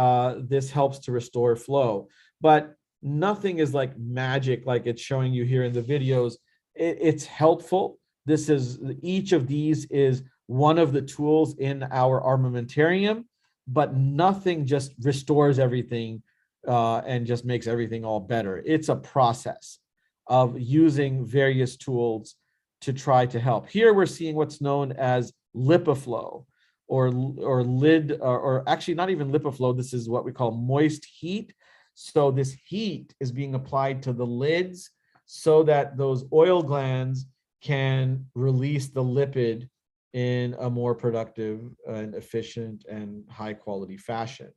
this helps to restore flow. But nothing is like magic, like it's showing you here in the videos. It's helpful. Each of these is one of the tools in our armamentarium, but nothing just restores everything and just makes everything all better. It's a process of using various tools to try to help. Here we're seeing what's known as lipoflow or actually not even lipoflow. This is what we call moist heat. So this heat is being applied to the lids so that those oil glands can release the lipid in a more productive and efficient and high quality fashion.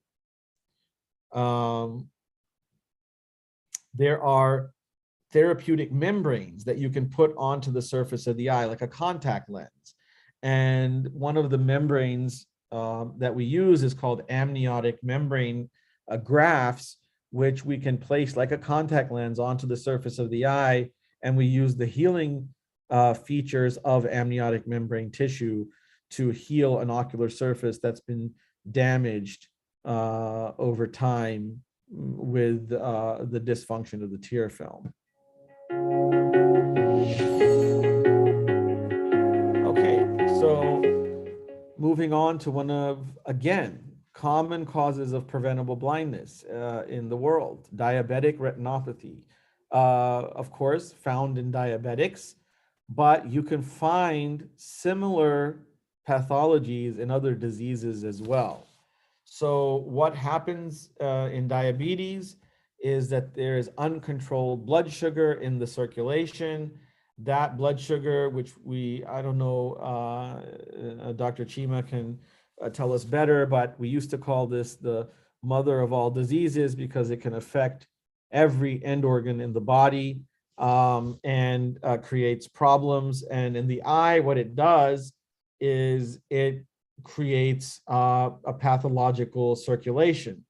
There are therapeutic membranes that you can put onto the surface of the eye, like a contact lens. And one of the membranes that we use is called amniotic membrane grafts, which we can place like a contact lens onto the surface of the eye. And we use the healing features of amniotic membrane tissue to heal an ocular surface that's been damaged over time with the dysfunction of the tear film. Okay, so moving on to one of, again, common causes of preventable blindness in the world, diabetic retinopathy. Of course, found in diabetics, but you can find similar pathologies in other diseases as well. So what happens in diabetes is that there is uncontrolled blood sugar in the circulation. That blood sugar, which I don't know, Dr. Chima can tell us better, but we used to call this the mother of all diseases because it can affect every end organ in the body and creates problems. And in the eye, what it does is it creates a pathological circulation,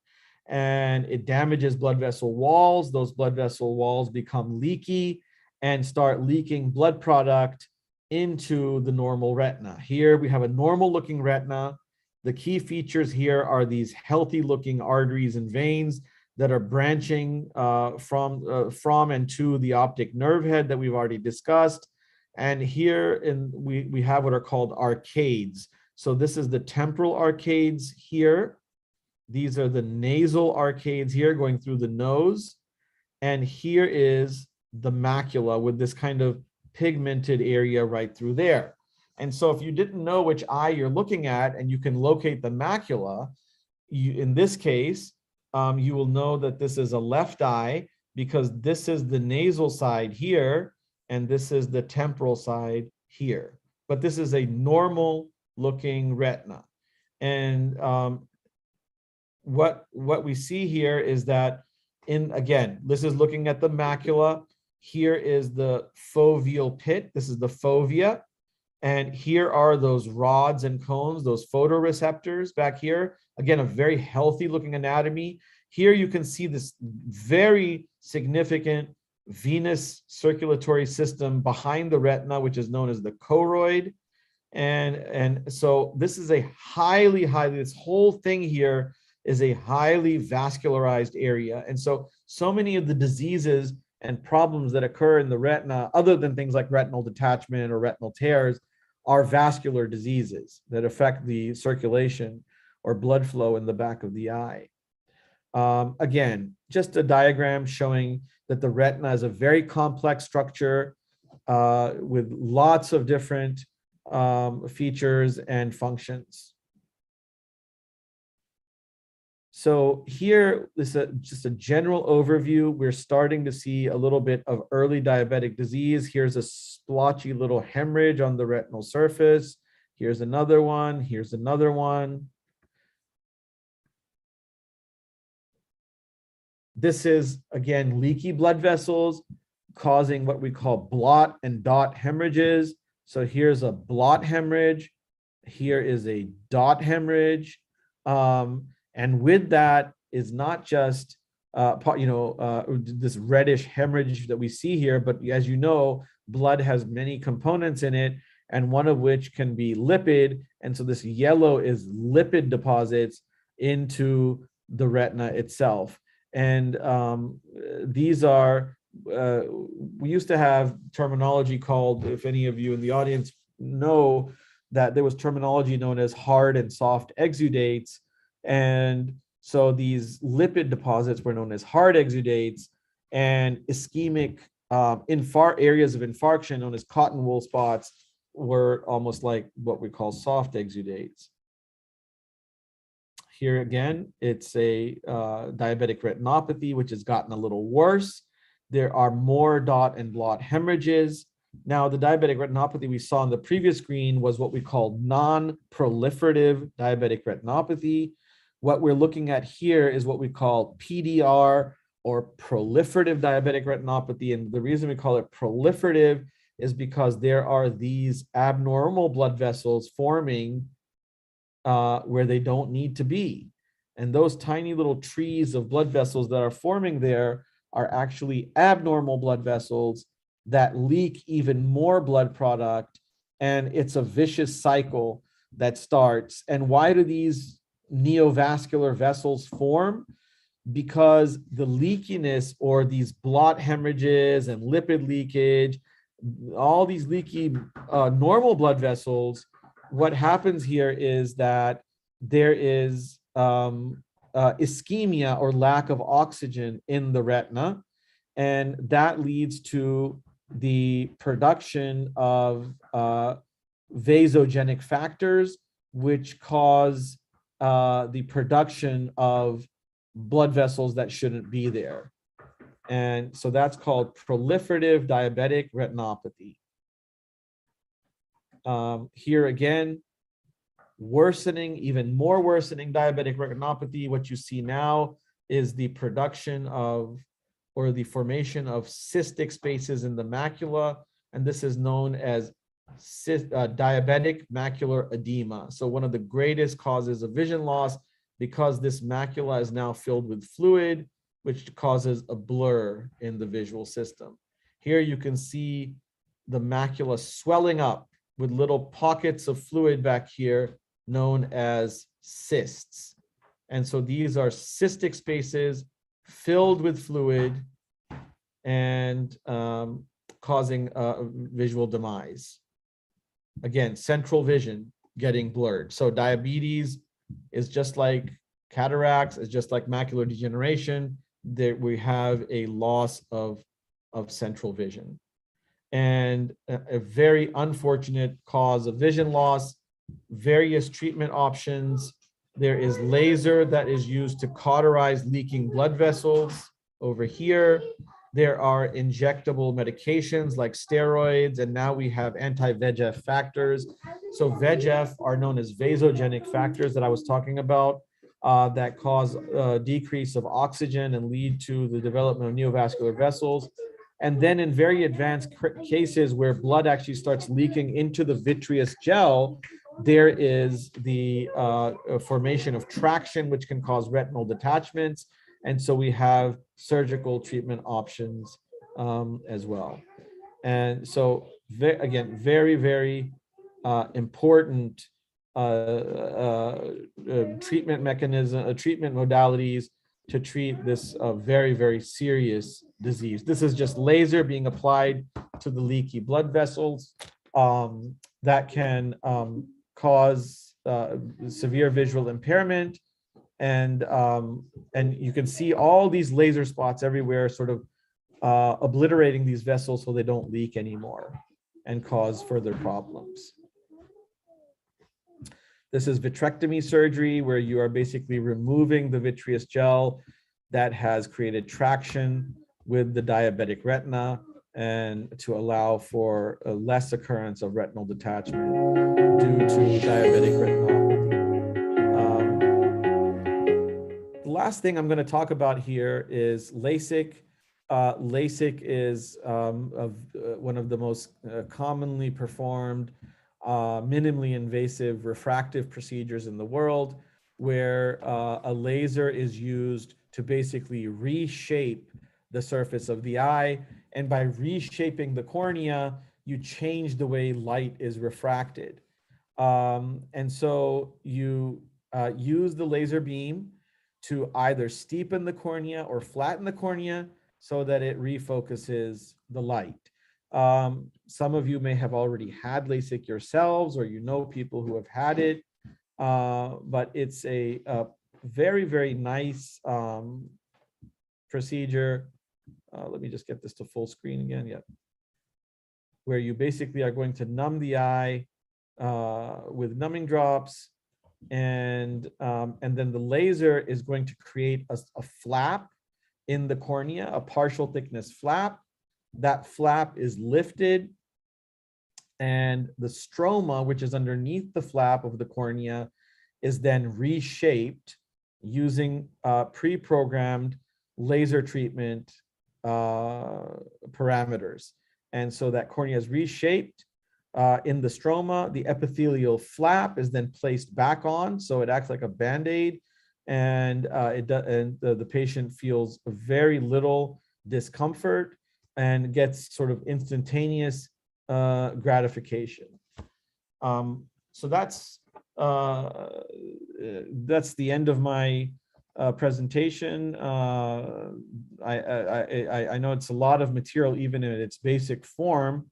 and it damages blood vessel walls. Those blood vessel walls become leaky and start leaking blood product into the normal retina. Here we have a normal looking retina. The key features here are these healthy looking arteries and veins that are branching from and to the optic nerve head that we've already discussed. And here we have what are called arcades. So this is the temporal arcades here. These are the nasal arcades here going through the nose. And here is the macula with this kind of pigmented area right through there. And so if you didn't know which eye you're looking at and you can locate the macula, in this case, you will know that this is a left eye because this is the nasal side here and this is the temporal side here. But this is a normal looking retina. And what we see here is that again, this is looking at the macula. Here is the foveal pit. This is the fovea. And here are those rods and cones, those photoreceptors back here. Again, a very healthy looking anatomy. Here you can see this very significant venous circulatory system behind the retina, which is known as the choroid. And so this is a highly, this whole thing here is a highly vascularized area. And so many of the diseases and problems that occur in the retina, other than things like retinal detachment or retinal tears, are vascular diseases that affect the circulation or blood flow in the back of the eye. Again, just a diagram showing that the retina is a very complex structure with lots of different features and functions. So here is just a general overview. We're starting to see a little bit of early diabetic disease. Here's a splotchy little hemorrhage on the retinal surface. Here's another one. Here's another one. This is, again, leaky blood vessels causing what we call blot and dot hemorrhages. So here's a blot hemorrhage. Here is a dot hemorrhage. And with that is not just this reddish hemorrhage that we see here, but as you know, blood has many components in it, and one of which can be lipid. And so this yellow is lipid deposits into the retina itself. And these are, we used to have terminology called, if any of you in the audience know, that there was terminology known as hard and soft exudates. And so these lipid deposits were known as hard exudates, and ischemic areas of infarction known as cotton wool spots were almost like what we call soft exudates. Here again, it's a diabetic retinopathy, which has gotten a little worse. There are more dot and blot hemorrhages. Now, the diabetic retinopathy we saw on the previous screen was what we call non-proliferative diabetic retinopathy. What we're looking at here is what we call PDR, or proliferative diabetic retinopathy. And the reason we call it proliferative is because there are these abnormal blood vessels forming where they don't need to be. And those tiny little trees of blood vessels that are forming there are actually abnormal blood vessels that leak even more blood product. And it's a vicious cycle that starts. And why do these neovascular vessels form? Because the leakiness, or these blot hemorrhages and lipid leakage, all these leaky normal blood vessels, what happens here is that there is ischemia, or lack of oxygen in the retina, and that leads to the production of vasogenic factors, which cause the production of blood vessels that shouldn't be there. And so that's called proliferative diabetic retinopathy. Here again, worsening, even more worsening diabetic retinopathy. What you see now is the production of, or the formation of, cystic spaces in the macula. And this is known as diabetic macular edema. So one of the greatest causes of vision loss, because this macula is now filled with fluid, which causes a blur in the visual system. Here you can see the macula swelling up with little pockets of fluid back here known as cysts. And so these are cystic spaces filled with fluid and causing visual demise. Again, central vision getting blurred. So diabetes is just like cataracts, is just like macular degeneration, that we have a loss of central vision. And a very unfortunate cause of vision loss, various treatment options. There is laser that is used to cauterize leaking blood vessels over here. There are injectable medications like steroids, and now we have anti-VEGF factors. So VEGF are known as vasogenic factors that I was talking about, that cause a decrease of oxygen and lead to the development of neovascular vessels. And then in very advanced cases where blood actually starts leaking into the vitreous gel, there is the formation of traction, which can cause retinal detachments. And so we have surgical treatment options as well. And so again, very, very important treatment mechanism, treatment modalities to treat this very, very serious disease. This is just laser being applied to the leaky blood vessels that can cause severe visual impairment. And you can see all these laser spots everywhere, sort of obliterating these vessels so they don't leak anymore and cause further problems. This is vitrectomy surgery, where you are basically removing the vitreous gel that has created traction with the diabetic retina, and to allow for a less occurrence of retinal detachment due to diabetic retinopathy. The last thing I'm going to talk about here is LASIK. LASIK is one of the most commonly performed minimally invasive refractive procedures in the world, where a laser is used to basically reshape the surface of the eye. And by reshaping the cornea, you change the way light is refracted. And so you use the laser beam to either steepen the cornea or flatten the cornea so that it refocuses the light. Some of you may have already had LASIK yourselves, or you know people who have had it, but it's a very, very nice procedure. Let me just get this to full screen again. Yep. Where you basically are going to numb the eye with numbing drops, and then the laser is going to create a flap in the cornea, a partial thickness flap. That flap is lifted and the stroma, which is underneath the flap of the cornea, is then reshaped using pre-programmed laser treatment parameters. And so that cornea is reshaped in the stroma. The epithelial flap is then placed back on, so it acts like a Band-Aid, and the patient feels very little discomfort and gets sort of instantaneous gratification. So that's the end of my presentation. I know it's a lot of material even in its basic form,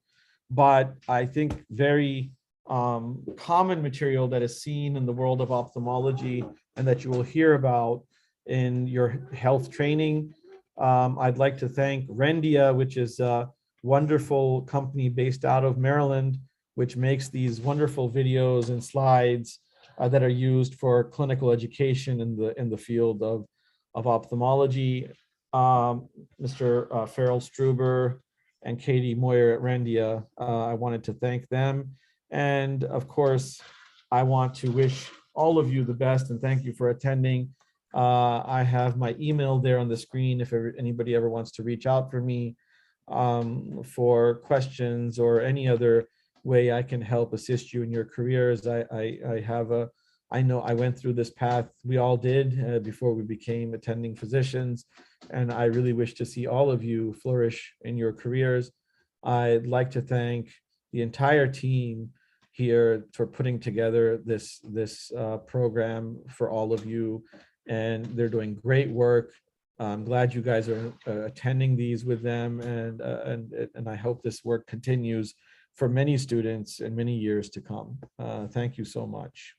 but I think very common material that is seen in the world of ophthalmology and that you will hear about in your health training. I'd like to thank Rendia, which is a wonderful company based out of Maryland, which makes these wonderful videos and slides that are used for clinical education in the field of ophthalmology. Mr. Farrell Struber and Katie Moyer at Rendia, I wanted to thank them. And of course, I want to wish all of you the best and thank you for attending. I have my email there on the screen if anybody ever wants to reach out for me for questions or any other way I can help assist you in your careers. I know I went through this path, we all did before we became attending physicians, and I really wish to see all of you flourish in your careers. I'd like to thank the entire team here for putting together this program for all of you, and they're doing great work. I'm glad you guys are attending these with them, and I hope this work continues for many students and many years to come. Thank you so much.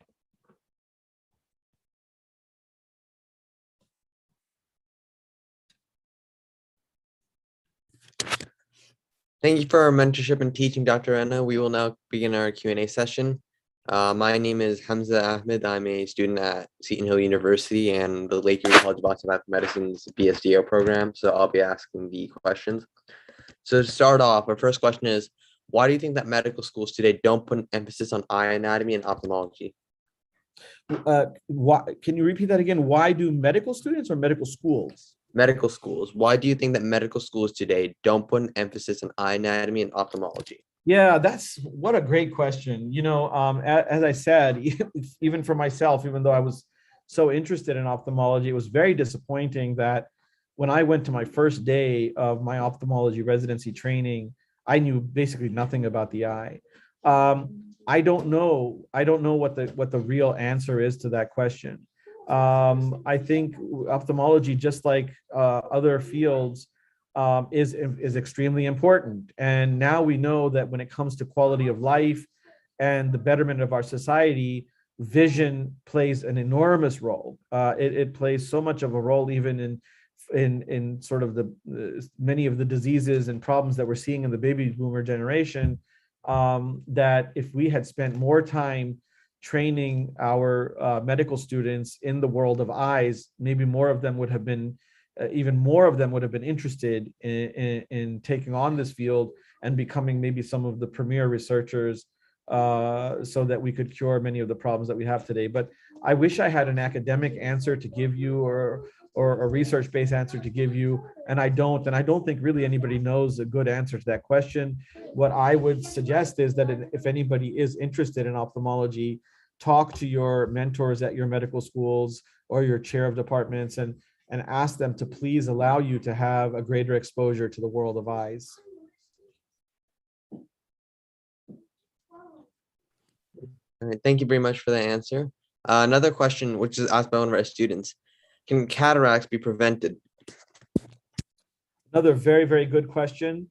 Thank you for our mentorship and teaching, Dr. Rana. We will now begin our Q&A session. My name is Hamza Ahmed. I'm a student at Seton Hill University and the Lake Erie College of Osteopathic Medicine's BSDO program, so I'll be asking the questions. So to start off, our first question is, why do you think that medical schools today don't put an emphasis on eye anatomy and ophthalmology? Can you repeat that again? Why do medical students or medical schools? Medical schools. Why do you think that medical schools today don't put an emphasis on eye anatomy and ophthalmology? Yeah, what a great question. You know, as I said, even for myself, even though I was so interested in ophthalmology, it was very disappointing that when I went to my first day of my ophthalmology residency training, I knew basically nothing about the eye. I don't know what the real answer is to that question. I think ophthalmology, just like other fields, is extremely important. And now we know that when it comes to quality of life and the betterment of our society, vision plays an enormous role. It plays so much of a role even in sort of the many of the diseases and problems that we're seeing in the baby boomer generation, that if we had spent more time training our medical students in the world of eyes, maybe more of them would have been even more of them would have been interested in taking on this field and becoming maybe some of the premier researchers, so that we could cure many of the problems that we have today. But I wish I had an academic answer to give you, or a research-based answer to give you, and I don't think really anybody knows a good answer to that question. What I would suggest is that if anybody is interested in ophthalmology, talk to your mentors at your medical schools or your chair of departments and ask them to please allow you to have a greater exposure to the world of eyes. All right, thank you very much for that answer. Another question, which is asked by one of our students, can cataracts be prevented? Another very, very good question.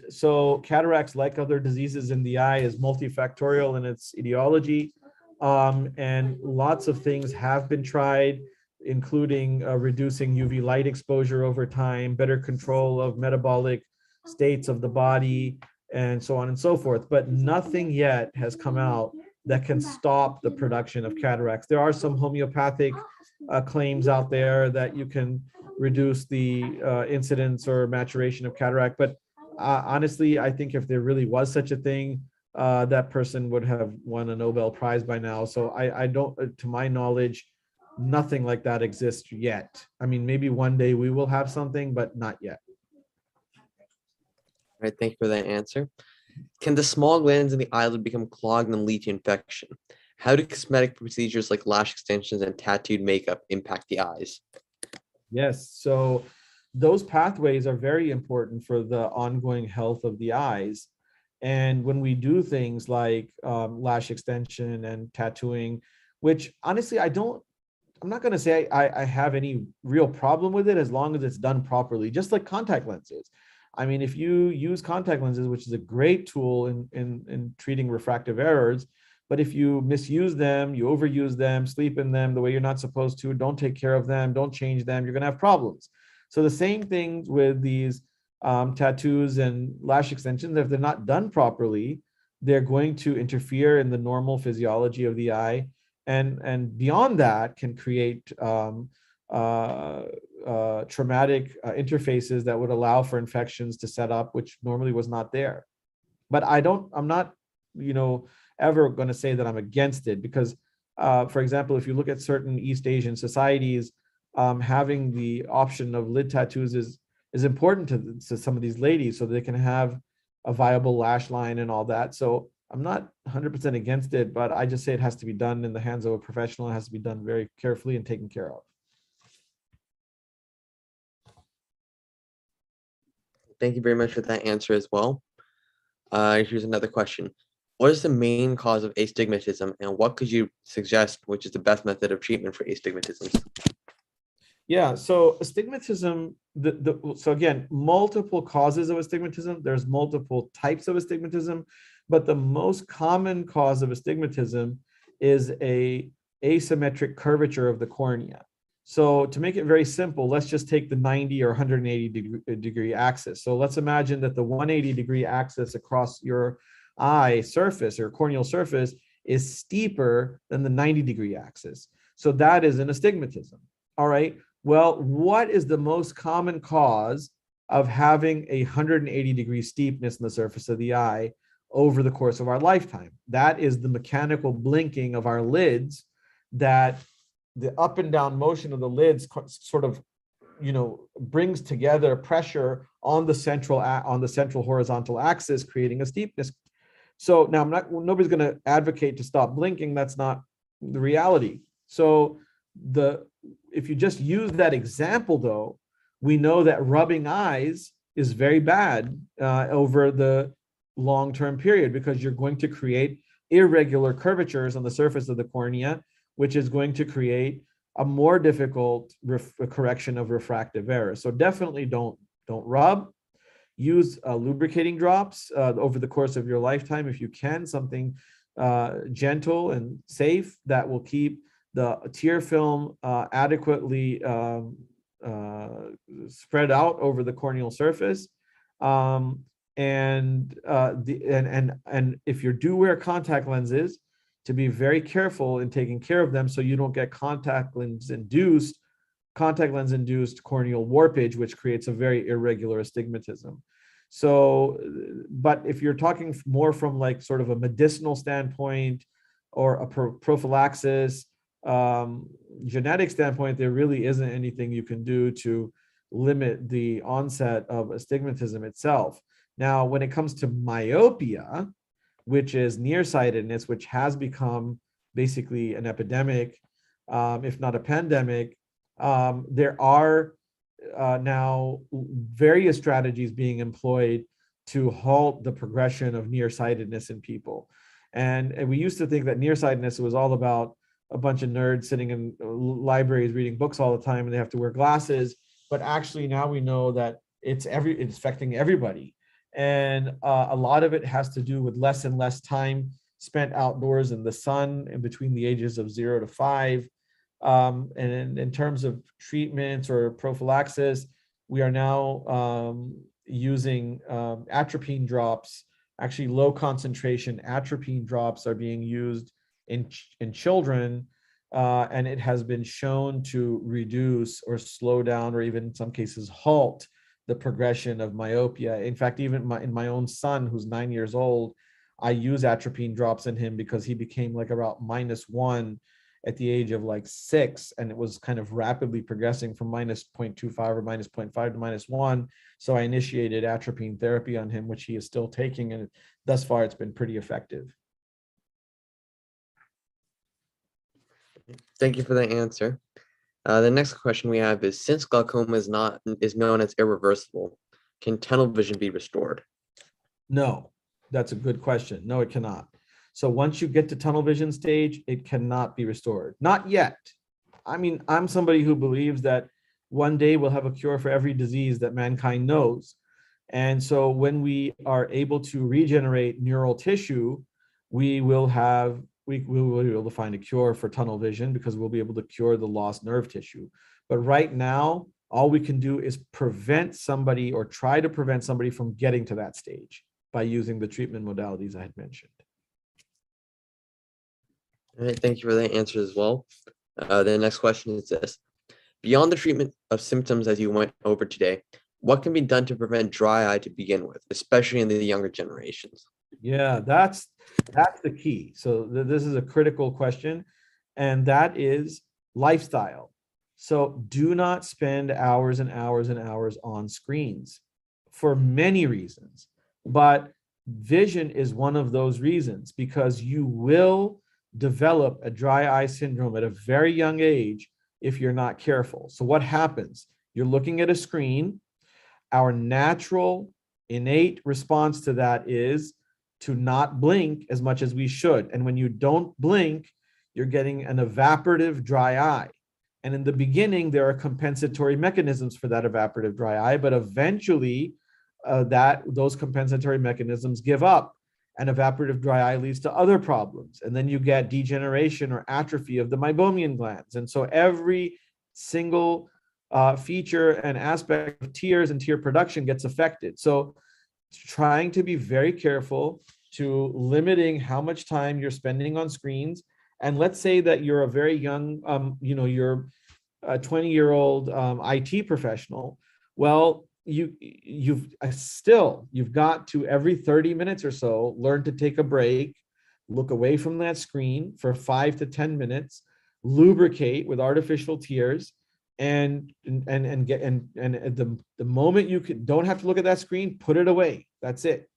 So cataracts, like other diseases in the eye, is multifactorial in its etiology, and lots of things have been tried, including reducing UV light exposure over time, better control of metabolic states of the body, and so on and so forth. But nothing yet has come out that can stop the production of cataracts. There are some homeopathic claims out there that you can reduce the incidence or maturation of cataract, but Honestly, I think if there really was such a thing, that person would have won a Nobel Prize by now. So I don't, to my knowledge, nothing like that exists yet. I mean, maybe one day we will have something, but not yet. All right, thank you for that answer. Can the small glands in the eyelid become clogged and lead to infection? How do cosmetic procedures like lash extensions and tattooed makeup impact the eyes? Yes, so those pathways are very important for the ongoing health of the eyes. And when we do things like lash extension and tattooing, which honestly, I'm not going to say I have any real problem with it as long as it's done properly, just like contact lenses. I mean, if you use contact lenses, which is a great tool in treating refractive errors, but if you misuse them, you overuse them, sleep in them the way you're not supposed to, don't take care of them, don't change them, you're going to have problems. So the same thing with these tattoos and lash extensions. If they're not done properly, they're going to interfere in the normal physiology of the eye, and beyond that can create traumatic interfaces that would allow for infections to set up, which normally was not there. But I'm not, ever going to say that I'm against it, because, for example, if you look at certain East Asian societies, having the option of lid tattoos is important to some of these ladies, so they can have a viable lash line and all that. So I'm not 100% against it, but I just say it has to be done in the hands of a professional. It has to be done very carefully and taken care of. Thank you very much for that answer as well. Here's another question. What is the main cause of astigmatism, and what could you suggest, which is the best method of treatment for astigmatism? Yeah, so astigmatism, so again, multiple causes of astigmatism. There's multiple types of astigmatism, but the most common cause of astigmatism is a asymmetric curvature of the cornea. So to make it very simple, let's just take the 90 or 180 degree axis. So let's imagine that the 180 degree axis across your eye surface or corneal surface is steeper than the 90 degree axis. So that is an astigmatism. All right. Well, what is the most common cause of having a 180 degree steepness in the surface of the eye over the course of our lifetime? That is the mechanical blinking of our lids, that the up and down motion of the lids sort of, brings together pressure on the central horizontal axis, creating a steepness. So now nobody's going to advocate to stop blinking. That's not the reality. So if you just use that example, though, we know that rubbing eyes is very bad over the long-term period, because you're going to create irregular curvatures on the surface of the cornea, which is going to create a more difficult correction of refractive error. So definitely don't rub. Use lubricating drops over the course of your lifetime if you can, something gentle and safe that will keep the tear film adequately spread out over the corneal surface. And if you do wear contact lenses, to be very careful in taking care of them so you don't get contact lens induced corneal warpage, which creates a very irregular astigmatism. So, but if you're talking more from like sort of a medicinal standpoint or a prophylaxis, genetic standpoint, there really isn't anything you can do to limit the onset of astigmatism itself. Now, when it comes to myopia, which is nearsightedness, which has become basically an epidemic, if not a pandemic, there are now various strategies being employed to halt the progression of nearsightedness in people. And we used to think that nearsightedness was all about a bunch of nerds sitting in libraries reading books all the time and they have to wear glasses. But actually now we know that it's affecting everybody. And a lot of it has to do with less and less time spent outdoors in the sun in between the ages of 0 to 5. And in terms of treatments or prophylaxis, we are now using atropine drops. Actually, low concentration atropine drops are being used in children, and it has been shown to reduce or slow down, or even in some cases halt, the progression of myopia. In fact, even in my own son, who's 9 years old, I use atropine drops in him because he became like about -1 at the age of like 6, and it was kind of rapidly progressing from -0.25 or -0.5 to -1. So I initiated atropine therapy on him, which he is still taking, and thus far it's been pretty effective. Thank you for the answer. The next question we have is, since glaucoma is known as irreversible, can tunnel vision be restored? No, that's a good question. No, it cannot. So once you get to tunnel vision stage, it cannot be restored. Not yet. I mean, I'm somebody who believes that one day we'll have a cure for every disease that mankind knows. And so when we are able to regenerate neural tissue, we will be able to find a cure for tunnel vision, because we'll be able to cure the lost nerve tissue. But right now, all we can do is prevent somebody, or try to prevent somebody from getting to that stage, by using the treatment modalities I had mentioned. All right, thank you for the answer as well. The next question is this: beyond the treatment of symptoms as you went over today, what can be done to prevent dry eye to begin with, especially in the younger generations? Yeah, that's the key. So this is a critical question, and that is lifestyle. So do not spend hours and hours and hours on screens for many reasons, but vision is one of those reasons, because you will develop a dry eye syndrome at a very young age if you're not careful. So what happens? You're looking at a screen. Our natural innate response to that is to not blink as much as we should. And when you don't blink, you're getting an evaporative dry eye. And in the beginning, there are compensatory mechanisms for that evaporative dry eye, but eventually those compensatory mechanisms give up, and evaporative dry eye leads to other problems. And then you get degeneration or atrophy of the meibomian glands. And so every single feature and aspect of tears and tear production gets affected. So trying to be very careful to limiting how much time you're spending on screens. And let's say that you're a very young, you're a 20-year-old IT professional. Well, you've got to, every 30 minutes or so, learn to take a break, look away from that screen for 5 to 10 minutes, lubricate with artificial tears, and the moment you don't have to look at that screen, put it away. That's it.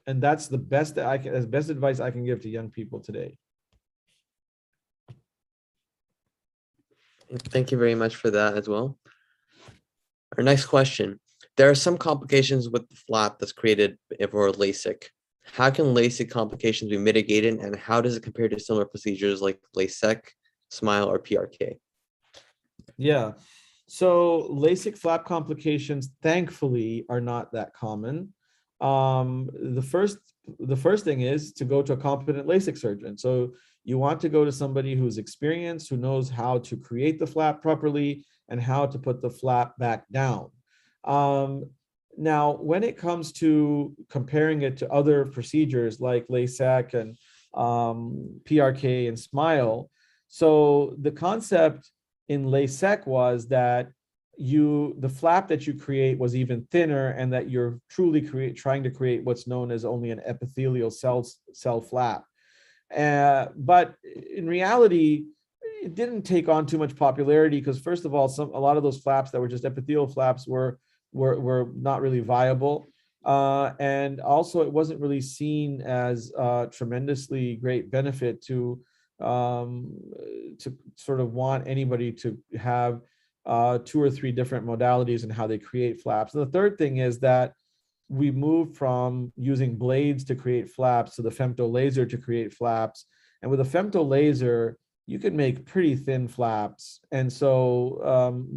And that's the best advice I can give to young people today. Thank you very much for that as well. Our next question: there are some complications with the flap that's created for LASIK. How can LASIK complications be mitigated, and how does it compare to similar procedures like LASIK, SMILE, or PRK? Yeah, so LASIK flap complications, thankfully, are not that common. The first thing is to go to a competent LASIK surgeon. So you want to go to somebody who's experienced, who knows how to create the flap properly and how to put the flap back down. Now, when it comes to comparing it to other procedures like LASIK and PRK and SMILE, so the concept in LASIK was that the flap that you create was even thinner, and that you're truly trying to create what's known as only an epithelial cell flap. But in reality, it didn't take on too much popularity, because first of all, a lot of those flaps that were just epithelial flaps were not really viable. And also it wasn't really seen as tremendously great benefit to sort of want anybody to have 2 or 3 different modalities in how they create flaps. And the third thing is that we moved from using blades to create flaps to the femto laser to create flaps. And with a femto laser, you can make pretty thin flaps. And so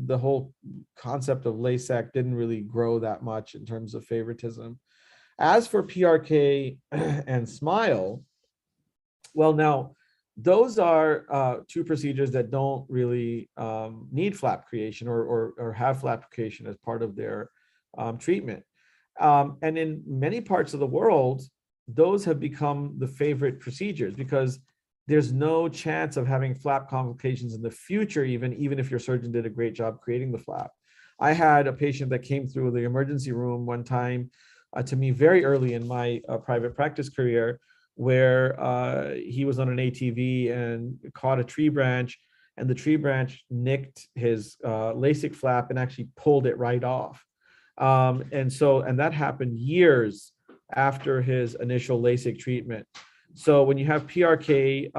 the whole concept of LASIK didn't really grow that much in terms of favoritism. As for PRK and SMILE, well, now, those are 2 procedures that don't really need flap creation or have flap creation as part of their treatment. And in many parts of the world, those have become the favorite procedures, because there's no chance of having flap complications in the future, even if your surgeon did a great job creating the flap. I had a patient that came through the emergency room one time to me very early in my private practice career, where he was on an ATV and caught a tree branch, and the tree branch nicked his LASIK flap and actually pulled it right off. And that happened years after his initial LASIK treatment. So when you have PRK,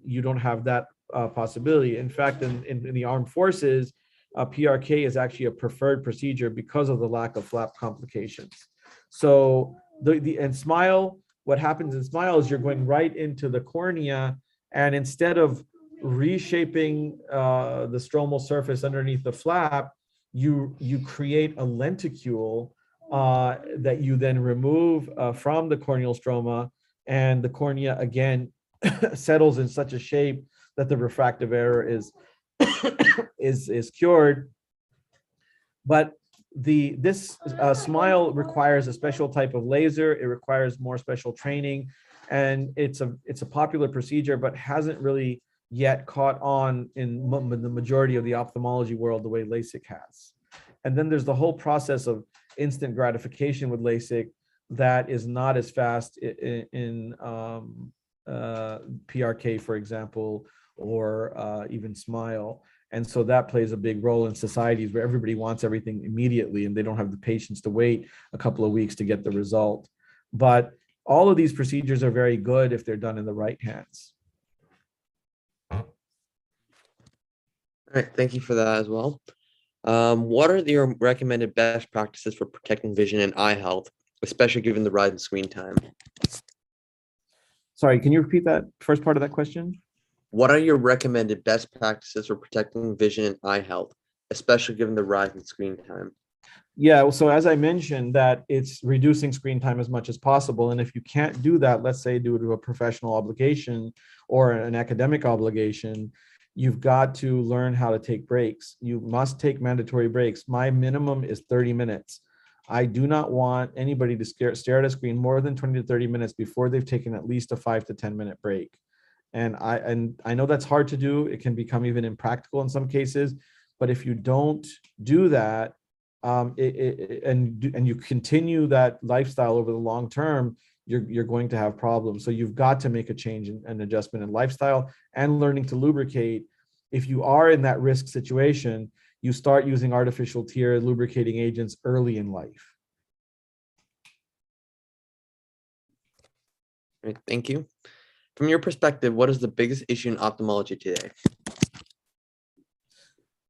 you don't have that possibility. In fact, in the armed forces, PRK is actually a preferred procedure because of the lack of flap complications. So and SMILE, what happens in SMILE is you're going right into the cornea, and instead of reshaping the stromal surface underneath the flap, you create a lenticule that you then remove from the corneal stroma, and the cornea again settles in such a shape that the refractive error is is cured. But this SMILE requires a special type of laser. It requires more special training, and it's a popular procedure, but hasn't really yet caught on in the majority of the ophthalmology world the way LASIK has. And then there's the whole process of instant gratification with LASIK that is not as fast in PRK, for example, or even SMILE. And so that plays a big role in societies where everybody wants everything immediately and they don't have the patience to wait a couple of weeks to get the result. But all of these procedures are very good if they're done in the right hands. All right, thank you for that as well. What are your recommended best practices for protecting vision and eye health, especially given the rise in screen time? Sorry, can you repeat that first part of that question? What are your recommended best practices for protecting vision and eye health, especially given the rise in screen time? Yeah, so as I mentioned, that it's reducing screen time as much as possible. And if you can't do that, let's say due to a professional obligation or an academic obligation, you've got to learn how to take breaks. You must take mandatory breaks. My minimum is 30 minutes. I do not want anybody to stare at a screen more than 20 to 30 minutes before they've taken at least a 5 to 10 minute break. And I know that's hard to do. It can become even impractical in some cases. But if you don't do that, and you continue that lifestyle over the long term, you're going to have problems. So you've got to make a change and adjustment in lifestyle and learning to lubricate. If you are in that risk situation, you start using artificial tear lubricating agents early in life. Great, thank you. From your perspective, what is the biggest issue in ophthalmology today?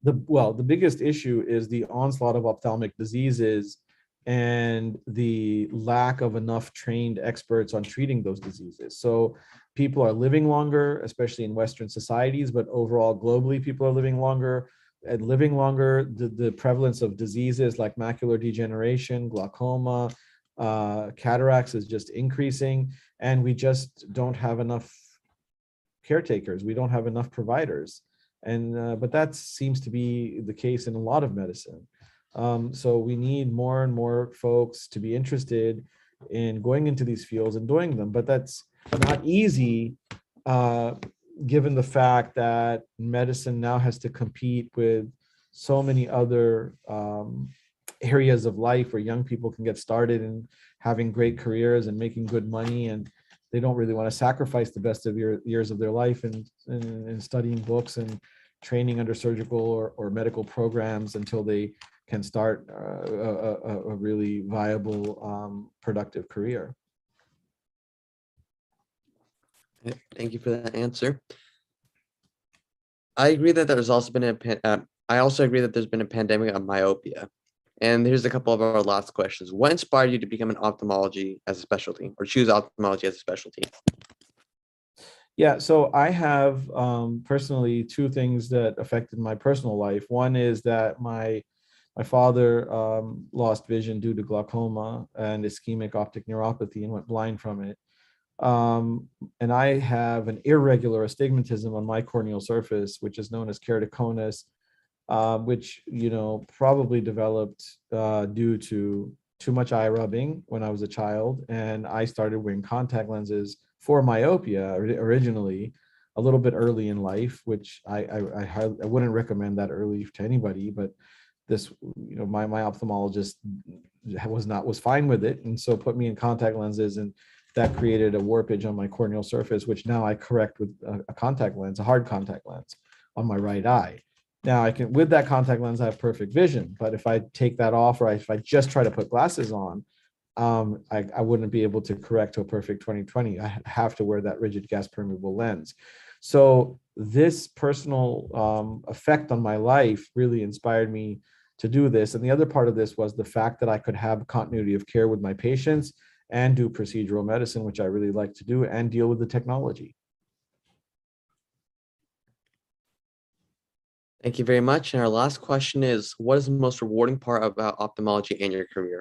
The biggest issue is the onslaught of ophthalmic diseases and the lack of enough trained experts on treating those diseases. So people are living longer, especially in Western societies, but overall globally, people are living longer. And living longer, the prevalence of diseases like macular degeneration, glaucoma, cataracts is just increasing, and we just don't have enough caretakers. We don't have enough providers. And but that seems to be the case in a lot of medicine. So we need more and more folks to be interested in going into these fields and doing them. But that's not easy, given the fact that medicine now has to compete with so many other areas of life where young people can get started and having great careers and making good money, and they don't really want to sacrifice the best of years of their life and studying books and training under surgical or medical programs until they can start a really viable, productive career. Thank you for that answer. I agree that there's also been I also agree that there's been a pandemic of myopia. And here's a couple of our last questions. What inspired you to become an ophthalmology as a specialty, or choose ophthalmology as a specialty? Yeah, so I have personally two things that affected my personal life. One is that my father lost vision due to glaucoma and ischemic optic neuropathy and went blind from it. And I have an irregular astigmatism on my corneal surface, which is known as keratoconus, which probably developed due to too much eye rubbing when I was a child, and I started wearing contact lenses for myopia originally, a little bit early in life, which I wouldn't recommend that early to anybody, but this, my ophthalmologist was fine with it, and so put me in contact lenses, and that created a warpage on my corneal surface, which now I correct with a contact lens, a hard contact lens on my right eye. Now I can, with that contact lens, I have perfect vision, but if I take that off, or if I just try to put glasses on, I wouldn't be able to correct to a perfect 20/20. I have to wear that rigid gas permeable lens. So this personal effect on my life really inspired me to do this. And the other part of this was the fact that I could have continuity of care with my patients and do procedural medicine, which I really like to do, and deal with the technology. Thank you very much. And our last question is, what is the most rewarding part about ophthalmology and your career?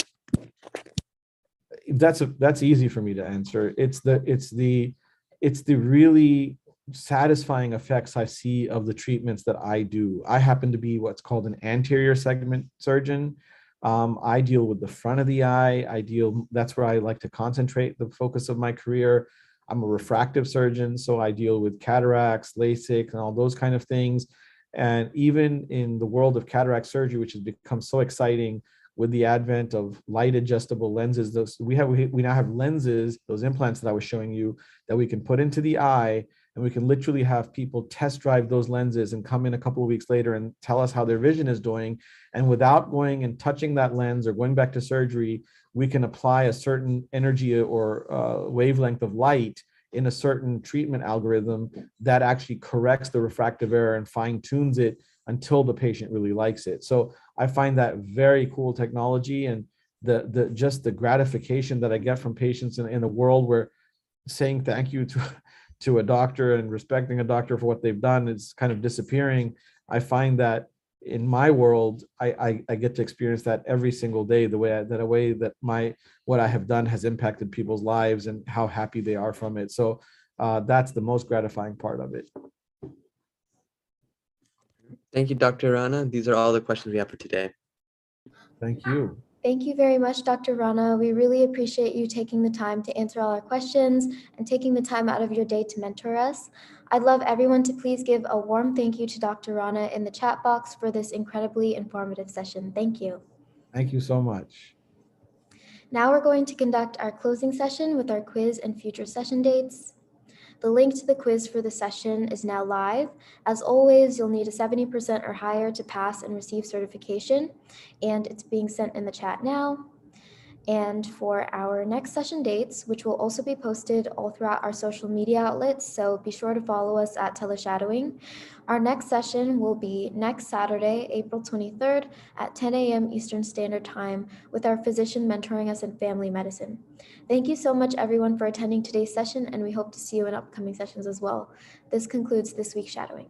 That's easy for me to answer. It's the really satisfying effects I see of the treatments that I do. I happen to be what's called an anterior segment surgeon. I deal with the front of the eye. That's where I like to concentrate the focus of my career. I'm a refractive surgeon, so I deal with cataracts, LASIK, and all those kind of things. And even in the world of cataract surgery, which has become so exciting with the advent of light adjustable lenses, we now have lenses, those implants that I was showing you, that we can put into the eye, and we can literally have people test drive those lenses and come in a couple of weeks later and tell us how their vision is doing. And without going and touching that lens or going back to surgery, we can apply a certain energy or wavelength of light in a certain treatment algorithm that actually corrects the refractive error and fine tunes it until the patient really likes it. So I find that very cool technology, and just the gratification that I get from patients in a world where saying thank you to a doctor and respecting a doctor for what they've done is kind of disappearing. I find that in my world, I get to experience that every single day, the way that what I have done has impacted people's lives and how happy they are from it. So that's the most gratifying part of it. Thank you, Dr. Rana. These are all the questions we have for today. Thank you. Thank you very much, Dr. Rana. We really appreciate you taking the time to answer all our questions and taking the time out of your day to mentor us. I'd love everyone to please give a warm thank you to Dr. Rana in the chat box for this incredibly informative session. Thank you. Thank you so much. Now we're going to conduct our closing session with our quiz and future session dates. The link to the quiz for the session is now live. As always, you'll need a 70% or higher to pass and receive certification, and it's being sent in the chat now. And for our next session dates, which will also be posted all throughout our social media outlets, so be sure to follow us at TeleShadowing. Our next session will be next Saturday, April 23rd at 10 a.m. Eastern Standard Time with our physician mentoring us in family medicine. Thank you so much, everyone, for attending today's session, and we hope to see you in upcoming sessions as well. This concludes this week's shadowing.